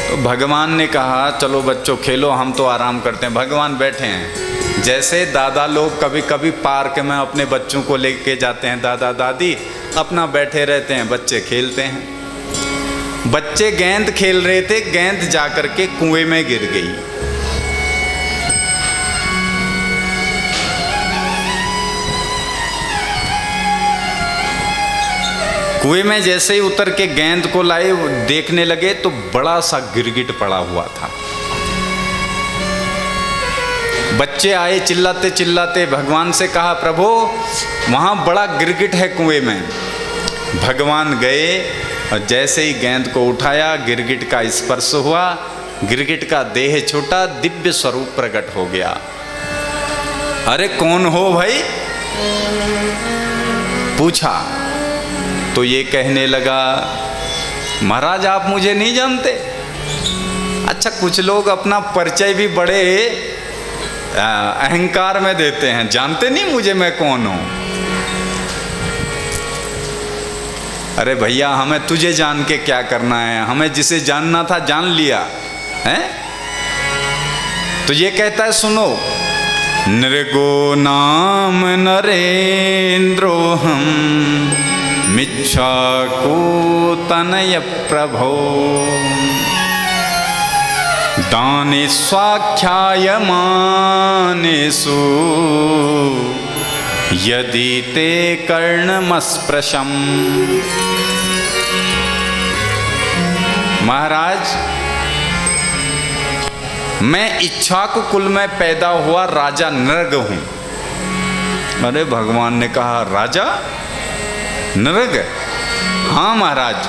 तो भगवान ने कहा चलो बच्चों खेलो, हम तो आराम करते हैं। भगवान बैठे हैं। जैसे दादा लोग कभी कभी पार्क में अपने बच्चों को लेके जाते हैं, दादा दादी अपना बैठे रहते हैं, बच्चे खेलते हैं। बच्चे गेंद खेल रहे थे, गेंद जाकर के कुएं में गिर गई। कुएं में जैसे ही उतर के गेंद को लाए, देखने लगे तो बड़ा सा गिरगिट पड़ा हुआ था। बच्चे आए चिल्लाते चिल्लाते, भगवान से कहा प्रभु वहां बड़ा गिरगिट है कुएं में। भगवान गए और जैसे ही गेंद को उठाया, गिरगिट का स्पर्श हुआ, गिरगिट का देह छोटा, दिव्य स्वरूप प्रकट हो गया। अरे कौन हो भाई, पूछा तो ये कहने लगा महाराज आप मुझे नहीं जानते। अच्छा, कुछ लोग अपना परिचय भी बड़े अहंकार में देते हैं, जानते नहीं मुझे मैं कौन हूं। अरे भैया हमें तुझे जान के क्या करना है, हमें जिसे जानना था जान लिया है। तो ये कहता है सुनो, नृगो नाम नरेंद्रो हम मिच्छाकू तनय प्रभो दाने स्वाख्याय मानेसु यदि ते कर्णमस्पृशम। महाराज मैं इच्छाकु कुल में पैदा हुआ राजा नृग हूं। अरे भगवान ने कहा राजा नृग? हाँ महाराज,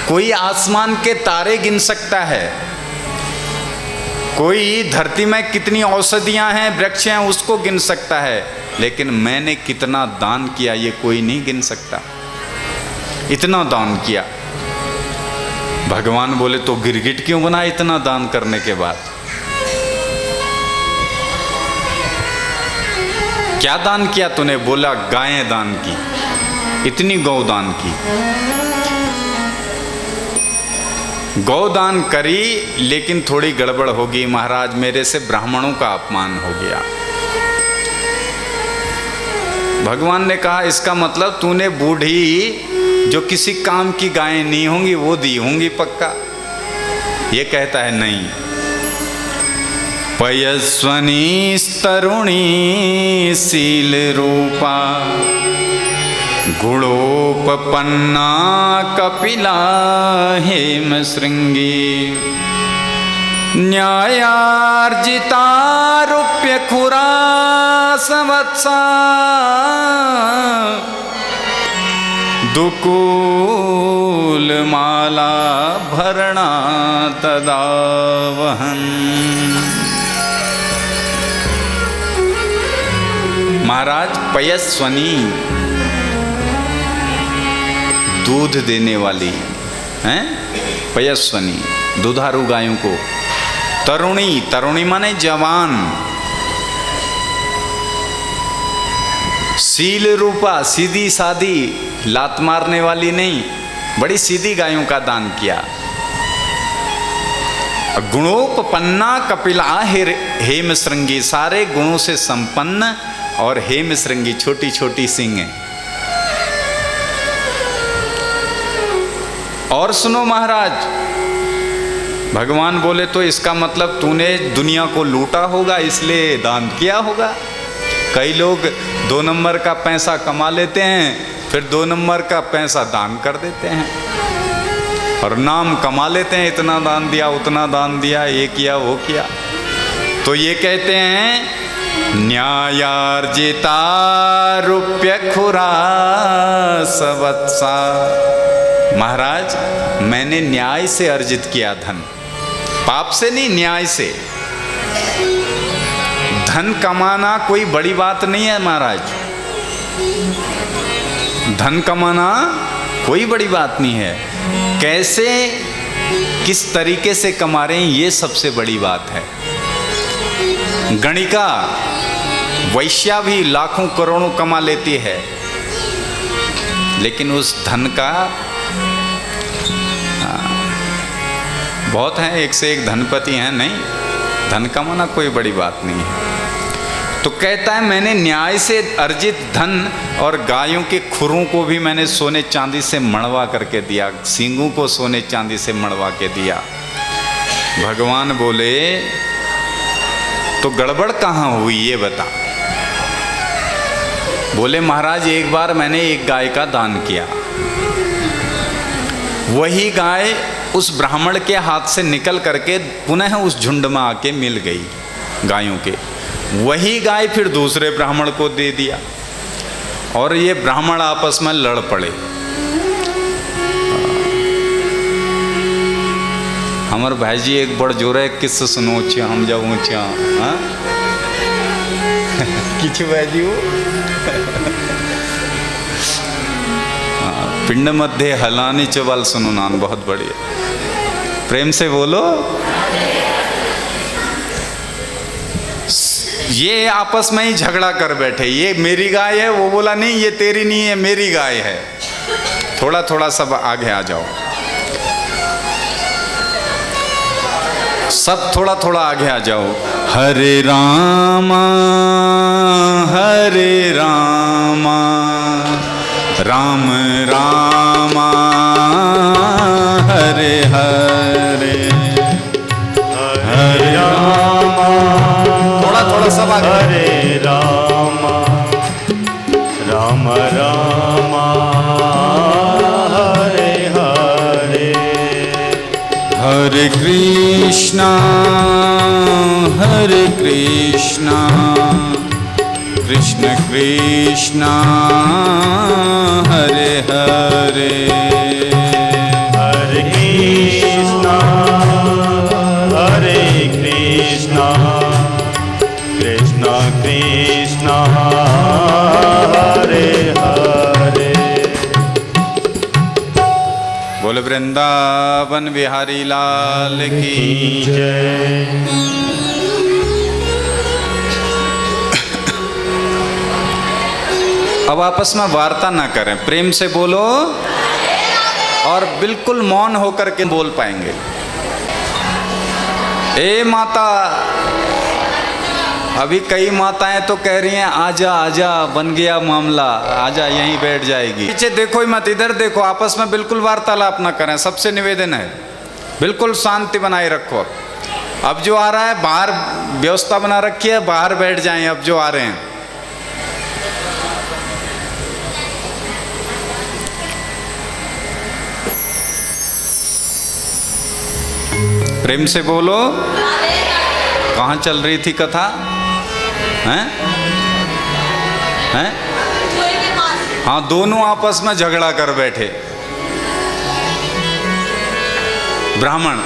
कोई आसमान के तारे गिन सकता है, कोई धरती में कितनी औषधियां हैं, वृक्ष हैं, उसको गिन सकता है, लेकिन मैंने कितना दान किया ये कोई नहीं गिन सकता। इतना दान किया। भगवान बोले तो गिरगिट क्यों बना इतना दान करने के बाद? क्या दान किया तूने? बोला गायें दान की, इतनी गौदान की। गौदान करी लेकिन थोड़ी गड़बड़ होगी महाराज, मेरे से ब्राह्मणों का अपमान हो गया। भगवान ने कहा इसका मतलब तूने बूढ़ी जो किसी काम की गायें नहीं होंगी वो दी होंगी पक्का। ये कहता है नहीं, पयस्वनी तरुणी शील रूपा गुणोपपन्ना कपिला हेम श्रृंगी न्यायार्जिता रुप्य खुरा संवत्सा दुकूल माला भरणा तदा वहन। महाराज पयस्वनी दूध देने वाली हैं, पयस्वनी दुधारू गायों को। तरुणी, तरुणी माने जवान। शील रूपा, सीधी सादी, लात मारने वाली नहीं, बड़ी सीधी गायों का दान किया। गुणोपपन्ना कपिला हेम श्रृंगी, सारे गुणों से संपन्न, और हेम श्रृंगी छोटी छोटी सींगें। और सुनो महाराज, भगवान बोले तो इसका मतलब तूने दुनिया को लूटा होगा इसलिए दान किया होगा। कई लोग 2 नंबर का पैसा कमा लेते हैं, फिर 2 नंबर का पैसा दान कर देते हैं और नाम कमा लेते हैं, इतना दान दिया, उतना दान दिया, ये किया वो किया। तो ये कहते हैं न्यायार्जिता रुप्य खुरा सवत्सा। महाराज मैंने न्याय से अर्जित किया धन, पाप से नहीं, न्याय से। धन कमाना कोई बड़ी बात नहीं है महाराज, धन कमाना कोई बड़ी बात नहीं है। कैसे, किस तरीके से कमा रहे हैं ये सबसे बड़ी बात है। गणिका वैश्या भी लाखों करोड़ों कमा लेती है, लेकिन उस धन का बहुत हैं, एक से एक धनपति हैं, नहीं धन कमाना कोई बड़ी बात नहीं है। तो कहता है मैंने न्याय से अर्जित धन और गायों के खुरों को भी मैंने सोने चांदी से मड़वा करके दिया, सींगों को सोने चांदी से मड़वा के दिया। भगवान बोले तो गड़बड़ कहाँ हुई ये बता। बोले महाराज एक बार मैंने एक गाय का दान किया, वही गाय उस ब्राह्मण के हाथ से निकल करके पुनः उस झुंड में आके मिल गई गायों के, वही गाय फिर दूसरे ब्राह्मण को दे दिया और ये ब्राह्मण आपस में लड़ पड़े। हमारे भाई जी एक बड़ जोर है किस्सा सुनो ऊंचा हम जाओ ऊंचा किच भाई जी वो पिंड मध्य हलानी चवाल सुनो नान, बहुत बढ़िया, प्रेम से बोलो। ये आपस में ही झगड़ा कर बैठे, ये मेरी गाय है, वो बोला नहीं ये तेरी नहीं है मेरी गाय है। थोड़ा थोड़ा सब आगे आ जाओ, सब थोड़ा थोड़ा आगे आ जाओ। हरे रामा राम रामा हरे हरे हरे रामा थोड़ा थोड़ा सब आगे। हरे रामा राम रामा हरे हरे हरे कृष्णा कृष्ण कृष्ण हरे हरे हरे कृष्णा कृष्ण कृष्ण हरे हरे। बोल वृंदावन बिहारी लाल की जय। अब आपस में वार्ता ना करें, प्रेम से बोलो और बिल्कुल मौन होकर के बोल पाएंगे। ए माता, अभी कई माताएं तो कह रही हैं आजा आजा बन गया मामला, आजा यहीं बैठ जाएगी। पीछे देखो ही मत, इधर देखो, आपस में बिल्कुल वार्तालाप ना करें, सबसे निवेदन है बिल्कुल शांति बनाए रखो। अब जो आ रहा है बाहर व्यवस्था बना रखी है, बाहर बैठ जाएं अब जो आ रहे हैं। प्रेम से बोलो। कहाँ चल रही थी कथा? हैं? हैं? हाँ, दोनों आपस में झगड़ा कर बैठे। ब्राह्मण,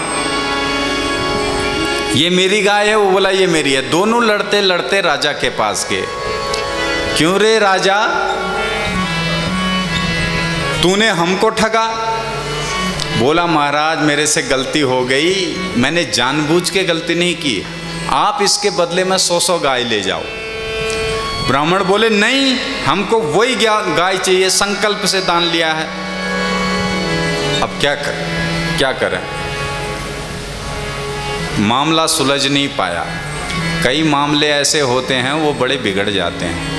ये मेरी गाय है, वो बोला ये मेरी है। दोनों लड़ते लड़ते राजा के पास गए। क्यों रे राजा, तूने हमको ठगा? बोला महाराज मेरे से गलती हो गई, मैंने जानबूझ के गलती नहीं की, आप इसके बदले में 100 गाय ले जाओ। ब्राह्मण बोले नहीं, हमको वही गाय चाहिए, संकल्प से दान लिया है। अब क्या करें? मामला सुलझ नहीं पाया। कई मामले ऐसे होते हैं वो बड़े बिगड़ जाते हैं।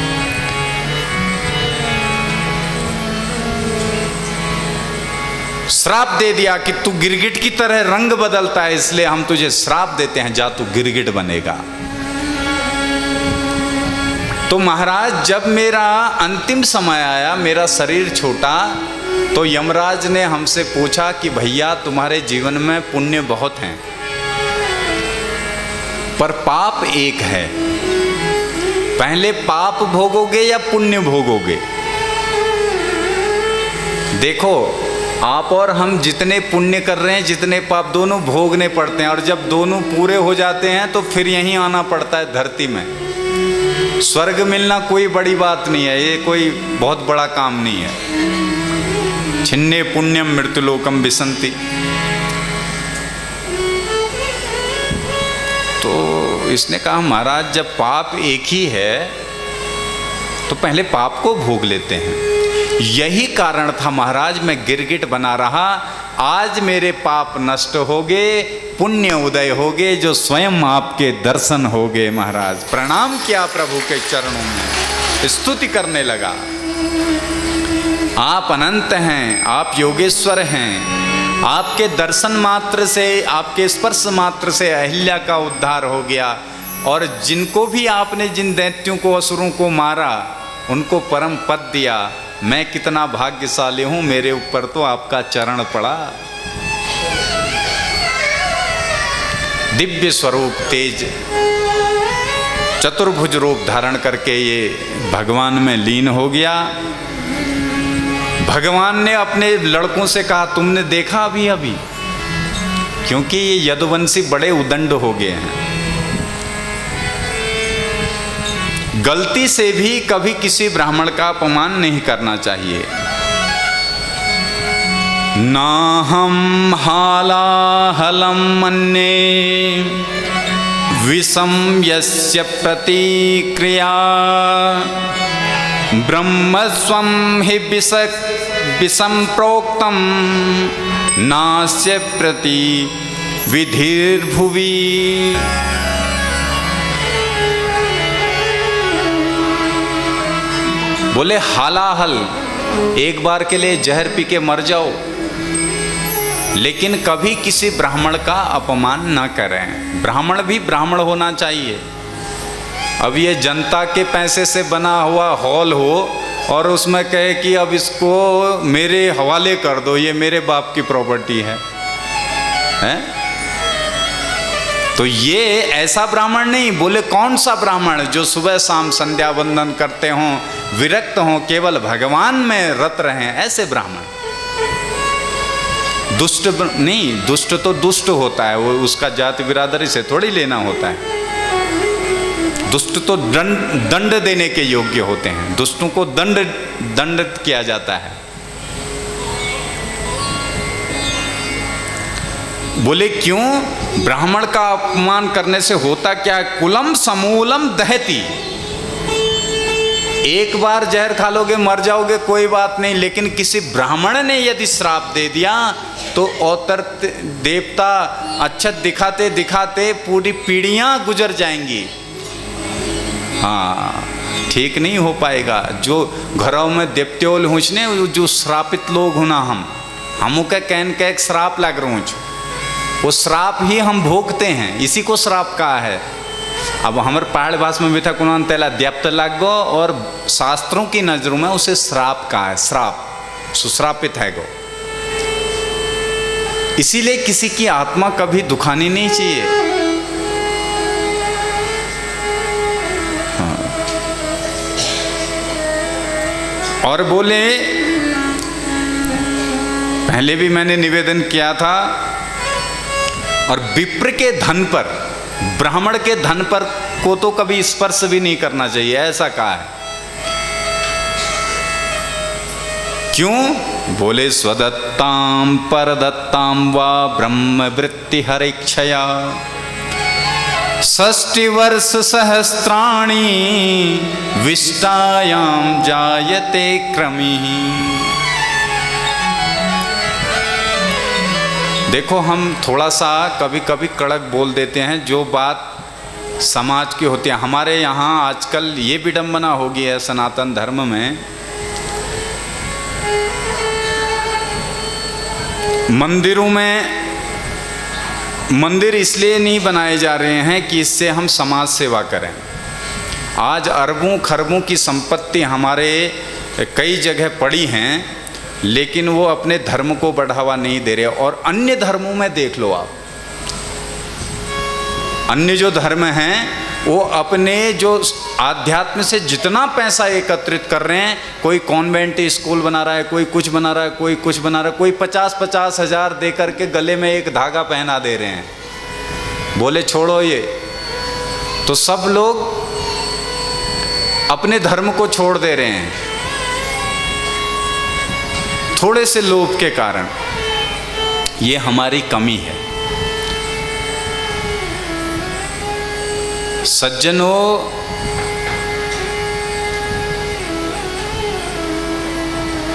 श्राप दे दिया कि तू गिरगिट की तरह रंग बदलता है, इसलिए हम तुझे श्राप देते हैं, जा तू गिरगिट बनेगा। तो महाराज जब मेरा अंतिम समय आया, मेरा शरीर छोटा, तो यमराज ने हमसे पूछा कि भैया तुम्हारे जीवन में पुण्य बहुत हैं पर पाप एक है, पहले पाप भोगोगे या पुण्य भोगोगे? देखो आप और हम जितने पुण्य कर रहे हैं, जितने पाप, दोनों भोगने पड़ते हैं, और जब दोनों पूरे हो जाते हैं तो फिर यहीं आना पड़ता है धरती में। स्वर्ग मिलना कोई बड़ी बात नहीं है, ये कोई बहुत बड़ा काम नहीं है। छिन्ने पुण्यम मृत्युलोकम विसंति। तो इसने कहा महाराज जब पाप एक ही है तो पहले पाप को भोग लेते हैं। यही कारण था महाराज, मैं गिरगिट बना रहा, आज मेरे पाप नष्ट हो गए, पुण्य उदय हो गए, जो स्वयं आपके दर्शन हो गए। महाराज प्रणाम किया प्रभु के चरणों में, स्तुति करने लगा। आप अनंत हैं, आप योगेश्वर हैं, आपके दर्शन मात्र से, आपके स्पर्श मात्र से अहिल्या का उद्धार हो गया, और जिनको भी आपने, जिन दैत्यों को, असुरों को मारा, उनको परम पद दिया। मैं कितना भाग्यशाली हूं, मेरे ऊपर तो आपका चरण पड़ा। दिव्य स्वरूप तेज चतुर्भुज रूप धारण करके ये भगवान में लीन हो गया। भगवान ने अपने लड़कों से कहा, तुमने देखा अभी, क्योंकि ये यदुवंशी बड़े उदंड हो गए हैं। गलती से भी कभी किसी ब्राह्मण का अपमान नहीं करना चाहिए। नाहं हालाहलं मन्ये विषम यस्य प्रतिक्रिया ब्रह्मस्वं हि विषम प्रोक्तं नास्य प्रति विधिर्भुवि। बोले हालाहल, एक बार के लिए जहर पी के मर जाओ, लेकिन कभी किसी ब्राह्मण का अपमान न करें। ब्राह्मण भी ब्राह्मण होना चाहिए। अब ये जनता के पैसे से बना हुआ हॉल हो और उसमें कहे कि अब इसको मेरे हवाले कर दो, ये मेरे बाप की प्रॉपर्टी है, हैं? तो ये ऐसा ब्राह्मण नहीं। बोले कौन सा ब्राह्मण? जो सुबह शाम संध्या वंदन करते हों, विरक्त हों, केवल भगवान में रत रहें, ऐसे ब्राह्मण। दुष्ट नहीं, दुष्ट तो दुष्ट होता है, वो उसका जाति बिरादरी से थोड़ी लेना होता है। दुष्ट तो दंड देने के योग्य होते हैं, दुष्टों को दंडित किया जाता है। बोले क्यों? ब्राह्मण का अपमान करने से होता क्या? कुलम समूलम दहती। एक बार जहर खा लोगे, मर जाओगे, कोई बात नहीं, लेकिन किसी ब्राह्मण ने यदि श्राप दे दिया तो औतर देवता अच्छत दिखाते दिखाते पूरी पीढ़ियां गुजर जाएंगी। हाँ, ठीक नहीं हो पाएगा। जो घरों में देवत्योल हुचने, जो श्रापित लोग होना, हम के कहन के एक श्राप लग रहा हूँ, वो श्राप ही हम भोगते हैं, इसी को श्राप कहा है। अब हमारे पहाड़ भाषा में मिठा कुनान तेला द्यप्त लग गो, और शास्त्रों की नजरों में उसे श्राप कहा है। श्राप सुश्रापित है गो। इसीलिए किसी की आत्मा कभी दुखानी नहीं चाहिए। हाँ। और बोले, पहले भी मैंने निवेदन किया था, और विप्र के धन पर, ब्राह्मण के धन पर को तो कभी स्पर्श भी नहीं करना चाहिए, ऐसा कहा है। क्यों? बोले स्वदत्ताम परदत्ताम वा ब्रह्मवृत्ति हरेक्षया 60 वर्ष सहस्राणि विष्टायाम जायते क्रमिः। देखो, हम थोड़ा सा कभी कभी कड़क बोल देते हैं, जो बात समाज की होती है। हमारे यहाँ आजकल ये विडंबना हो गई है सनातन धर्म में, मंदिरों में मंदिर इसलिए नहीं बनाए जा रहे हैं कि इससे हम समाज सेवा करें। आज अरबों खरबों की संपत्ति हमारे कई जगह पड़ी हैं, लेकिन वो अपने धर्म को बढ़ावा नहीं दे रहे। और अन्य धर्मों में देख लो आप, अन्य जो धर्म हैं वो अपने जो आध्यात्म से जितना पैसा एकत्रित कर रहे हैं, कोई कॉन्वेंट स्कूल बना रहा है, कोई कुछ बना रहा है, कोई कुछ बना रहा है, कोई 50-50 हज़ार दे करके गले में एक धागा पहना दे रहे हैं। बोले छोड़ो ये, तो सब लोग अपने धर्म को छोड़ दे रहे हैं थोड़े से लोभ के कारण। ये हमारी कमी है। सज्जनों,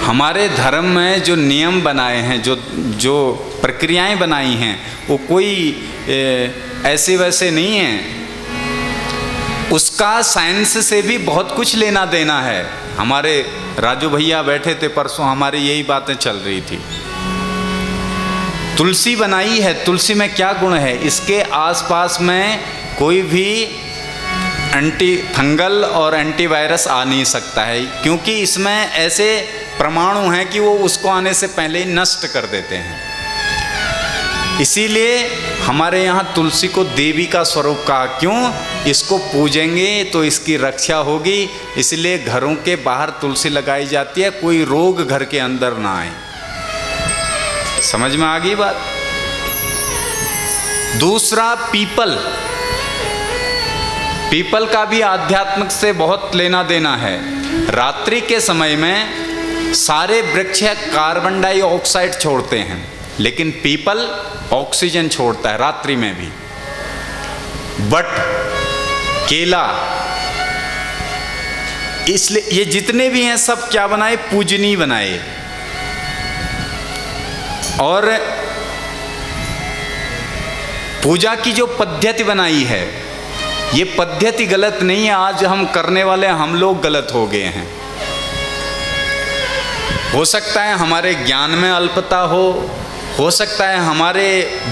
1 हमारे धर्म में जो नियम बनाए हैं, जो प्रक्रियाएं बनाई हैं, वो कोई ऐसे वैसे नहीं हैं। उसका साइंस से भी बहुत कुछ लेना देना है। हमारे राजू भैया बैठे थे परसों, हमारी यही बातें चल रही थी। तुलसी बनाई है, तुलसी में क्या गुण है? इसके आसपास में कोई भी एंटी फंगल और एंटीवायरस आ नहीं सकता है, क्योंकि इसमें ऐसे परमाणु हैं कि वो उसको आने से पहले ही नष्ट कर देते हैं। इसीलिए हमारे यहाँ तुलसी को देवी का स्वरूप कहा। क्यों? इसको पूजेंगे तो इसकी रक्षा होगी, इसलिए घरों के बाहर तुलसी लगाई जाती है, कोई रोग घर के अंदर ना आए। समझ में आ गई बात? दूसरा पीपल। पीपल का भी आध्यात्मिक से बहुत लेना देना है। रात्रि के समय में सारे वृक्ष कार्बन डाइऑक्साइड छोड़ते हैं, लेकिन पीपल ऑक्सीजन छोड़ता है रात्रि में भी। बट, केला, इसलिए ये जितने भी हैं सब क्या बनाए? पूजनीय बनाए। और पूजा की जो पद्धति बनाई है, ये पद्धति गलत नहीं है। आज हम करने वाले हम लोग गलत हो गए हैं। हो सकता है हमारे ज्ञान में अल्पता हो सकता है हमारे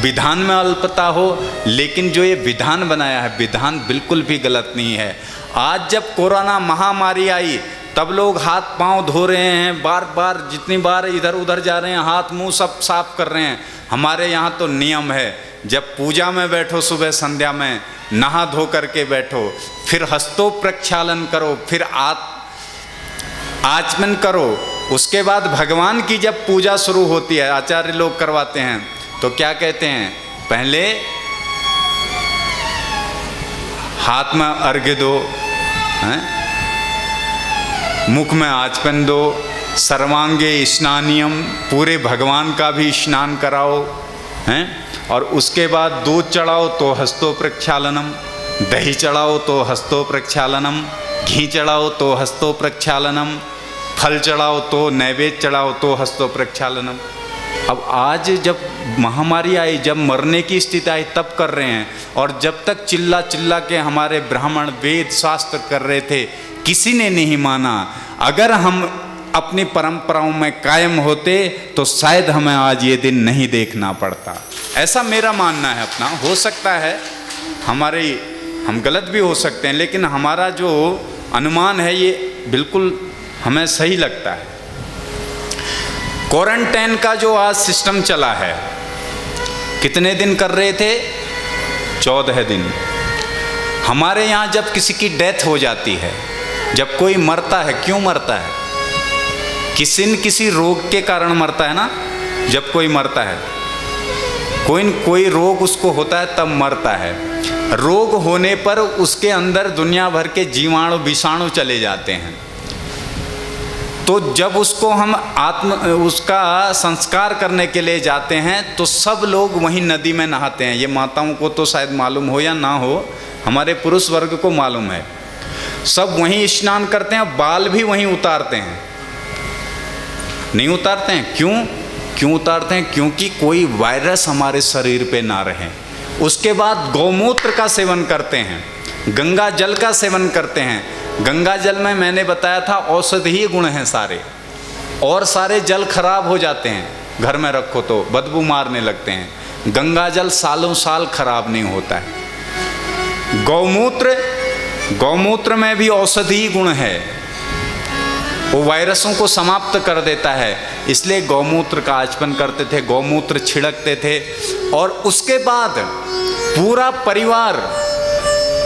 विधान में अल्पता हो, लेकिन जो ये विधान बनाया है, विधान बिल्कुल भी गलत नहीं है। आज जब कोरोना महामारी आई, तब लोग हाथ पांव धो रहे हैं, बार बार जितनी बार इधर उधर जा रहे हैं, हाथ मुंह सब साफ कर रहे हैं। हमारे यहाँ तो नियम है, जब पूजा में बैठो सुबह संध्या में, नहा धो करके बैठो, फिर हस्तो प्रक्षालन करो, फिर आचमन करो। उसके बाद भगवान की जब पूजा शुरू होती है, आचार्य लोग करवाते हैं, तो क्या कहते हैं? पहले हाथ में अर्घ्य दो, मुख में आचमन दो, सर्वांगे स्नानियम, पूरे भगवान का भी स्नान कराओ हैं। और उसके बाद दूध चढ़ाओ तो हस्तो प्रक्षालनम, दही चढ़ाओ तो हस्तो प्रक्षालनम, घी चढ़ाओ तो हस्तो प्रक्षालनम, फल चढ़ाओ तो नैवेद्य चढ़ाओ तो हस्तो प्रक्षालनम। अब आज जब महामारी आई, जब मरने की स्थिति आई, तब कर रहे हैं। और जब तक चिल्ला चिल्ला के हमारे ब्राह्मण वेद शास्त्र कर रहे थे, किसी ने नहीं माना। अगर हम अपनी परंपराओं में कायम होते तो शायद हमें आज ये दिन नहीं देखना पड़ता। ऐसा मेरा मानना है अपना। हो सकता है हम गलत भी हो सकते हैं, लेकिन हमारा जो अनुमान है ये बिल्कुल हमें सही लगता है। क्वारंटाइन का जो आज सिस्टम चला है, कितने दिन कर रहे थे? 14 दिन। हमारे यहाँ जब किसी की डेथ हो जाती है, जब कोई मरता है, क्यों मरता है? किसी न किसी रोग के कारण मरता है ना। जब कोई मरता है, कोई रोग उसको होता है, तब मरता है। रोग होने पर उसके अंदर दुनिया भर के जीवाणु विषाणु चले जाते हैं। तो जब उसको हम उसका संस्कार करने के लिए जाते हैं, तो सब लोग वहीं नदी में नहाते हैं। ये माताओं को तो शायद मालूम हो या ना हो, हमारे पुरुष वर्ग को मालूम है। सब वहीं स्नान करते हैं, बाल भी वहीं उतारते हैं। नहीं उतारते हैं? क्यों उतारते हैं? क्योंकि कोई वायरस हमारे शरीर पे ना रहे। उसके बाद गौमूत्र का सेवन करते हैं, गंगा जल का सेवन करते हैं। गंगा जल में मैंने बताया था औषधीय गुण हैं सारे, और सारे जल खराब हो जाते हैं, घर में रखो तो बदबू मारने लगते हैं। गंगा जल सालों साल खराब नहीं होता है। गौमूत्र में भी औषधीय गुण है, वो वायरसों को समाप्त कर देता है। इसलिए गौमूत्र का आचमन करते थे, गौमूत्र छिड़कते थे। और उसके बाद पूरा परिवार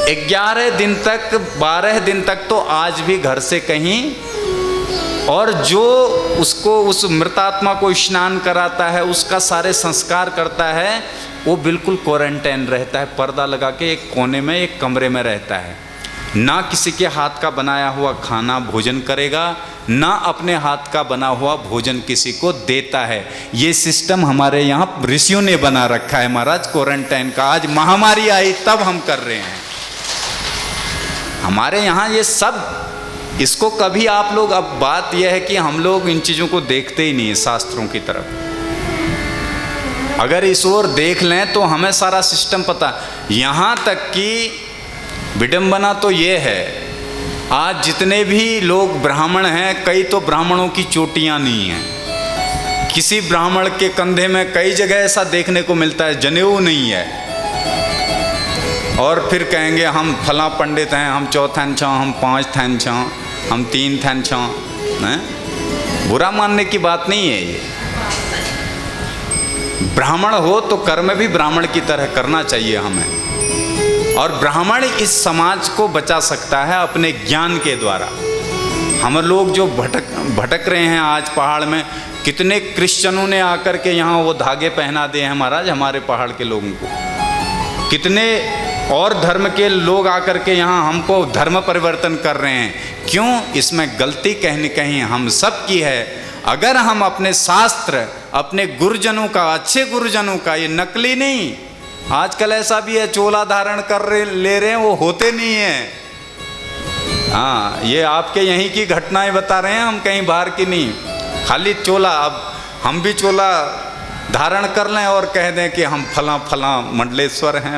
11 दिन तक 12 दिन तक तो आज भी घर से कहीं, और जो उसको उस मृतात्मा को स्नान कराता है, उसका सारे संस्कार करता है, वो बिल्कुल क्वारंटाइन रहता है, पर्दा लगा के एक कोने में एक कमरे में रहता है। ना किसी के हाथ का बनाया हुआ खाना भोजन करेगा, ना अपने हाथ का बना हुआ भोजन किसी को देता है। ये सिस्टम हमारे यहाँ ऋषियों ने बना रखा है महाराज, क्वारंटाइन का। आज महामारी आई तब हम कर रहे हैं। हमारे यहाँ ये सब इसको कभी आप लोग, अब बात यह है कि हम लोग इन चीज़ों को देखते ही नहीं है शास्त्रों की तरफ। अगर इस ओर देख लें तो हमें सारा सिस्टम पता। यहाँ तक कि विडंबना तो ये है, आज जितने भी लोग ब्राह्मण हैं, कई तो ब्राह्मणों की चोटियाँ नहीं हैं। किसी ब्राह्मण के कंधे में कई जगह ऐसा देखने को मिलता है जनेऊ नहीं है, और फिर कहेंगे हम फला पंडित हैं, हम 4 थैन छाँ, हम 5 थैन छाँ, हम 3 थैन छाँ। बुरा मानने की बात नहीं है ये। ब्राह्मण हो तो कर्म भी ब्राह्मण की तरह करना चाहिए हमें, और ब्राह्मण इस समाज को बचा सकता है अपने ज्ञान के द्वारा। हम लोग जो भटक रहे हैं आज पहाड़ में, कितने क्रिश्चियनों ने आकर के यहाँ वो धागे पहना दिए हैं महाराज हमारे पहाड़ के लोगों को। कितने और धर्म के लोग आकर के यहाँ हमको धर्म परिवर्तन कर रहे हैं। क्यों? इसमें गलती कहीं हम सब की है। अगर हम अपने शास्त्र, अपने गुरुजनों का, अच्छे गुरुजनों का, ये नकली नहीं, आजकल ऐसा भी है चोला धारण ले रहे हैं, वो होते नहीं हैं। हाँ, ये आपके यहीं की घटनाएं बता रहे हैं, हम कहीं बाहर की नहीं। खाली चोला, अब हम भी चोला धारण कर लें और कह दें कि हम फला फला मंडलेश्वर हैं,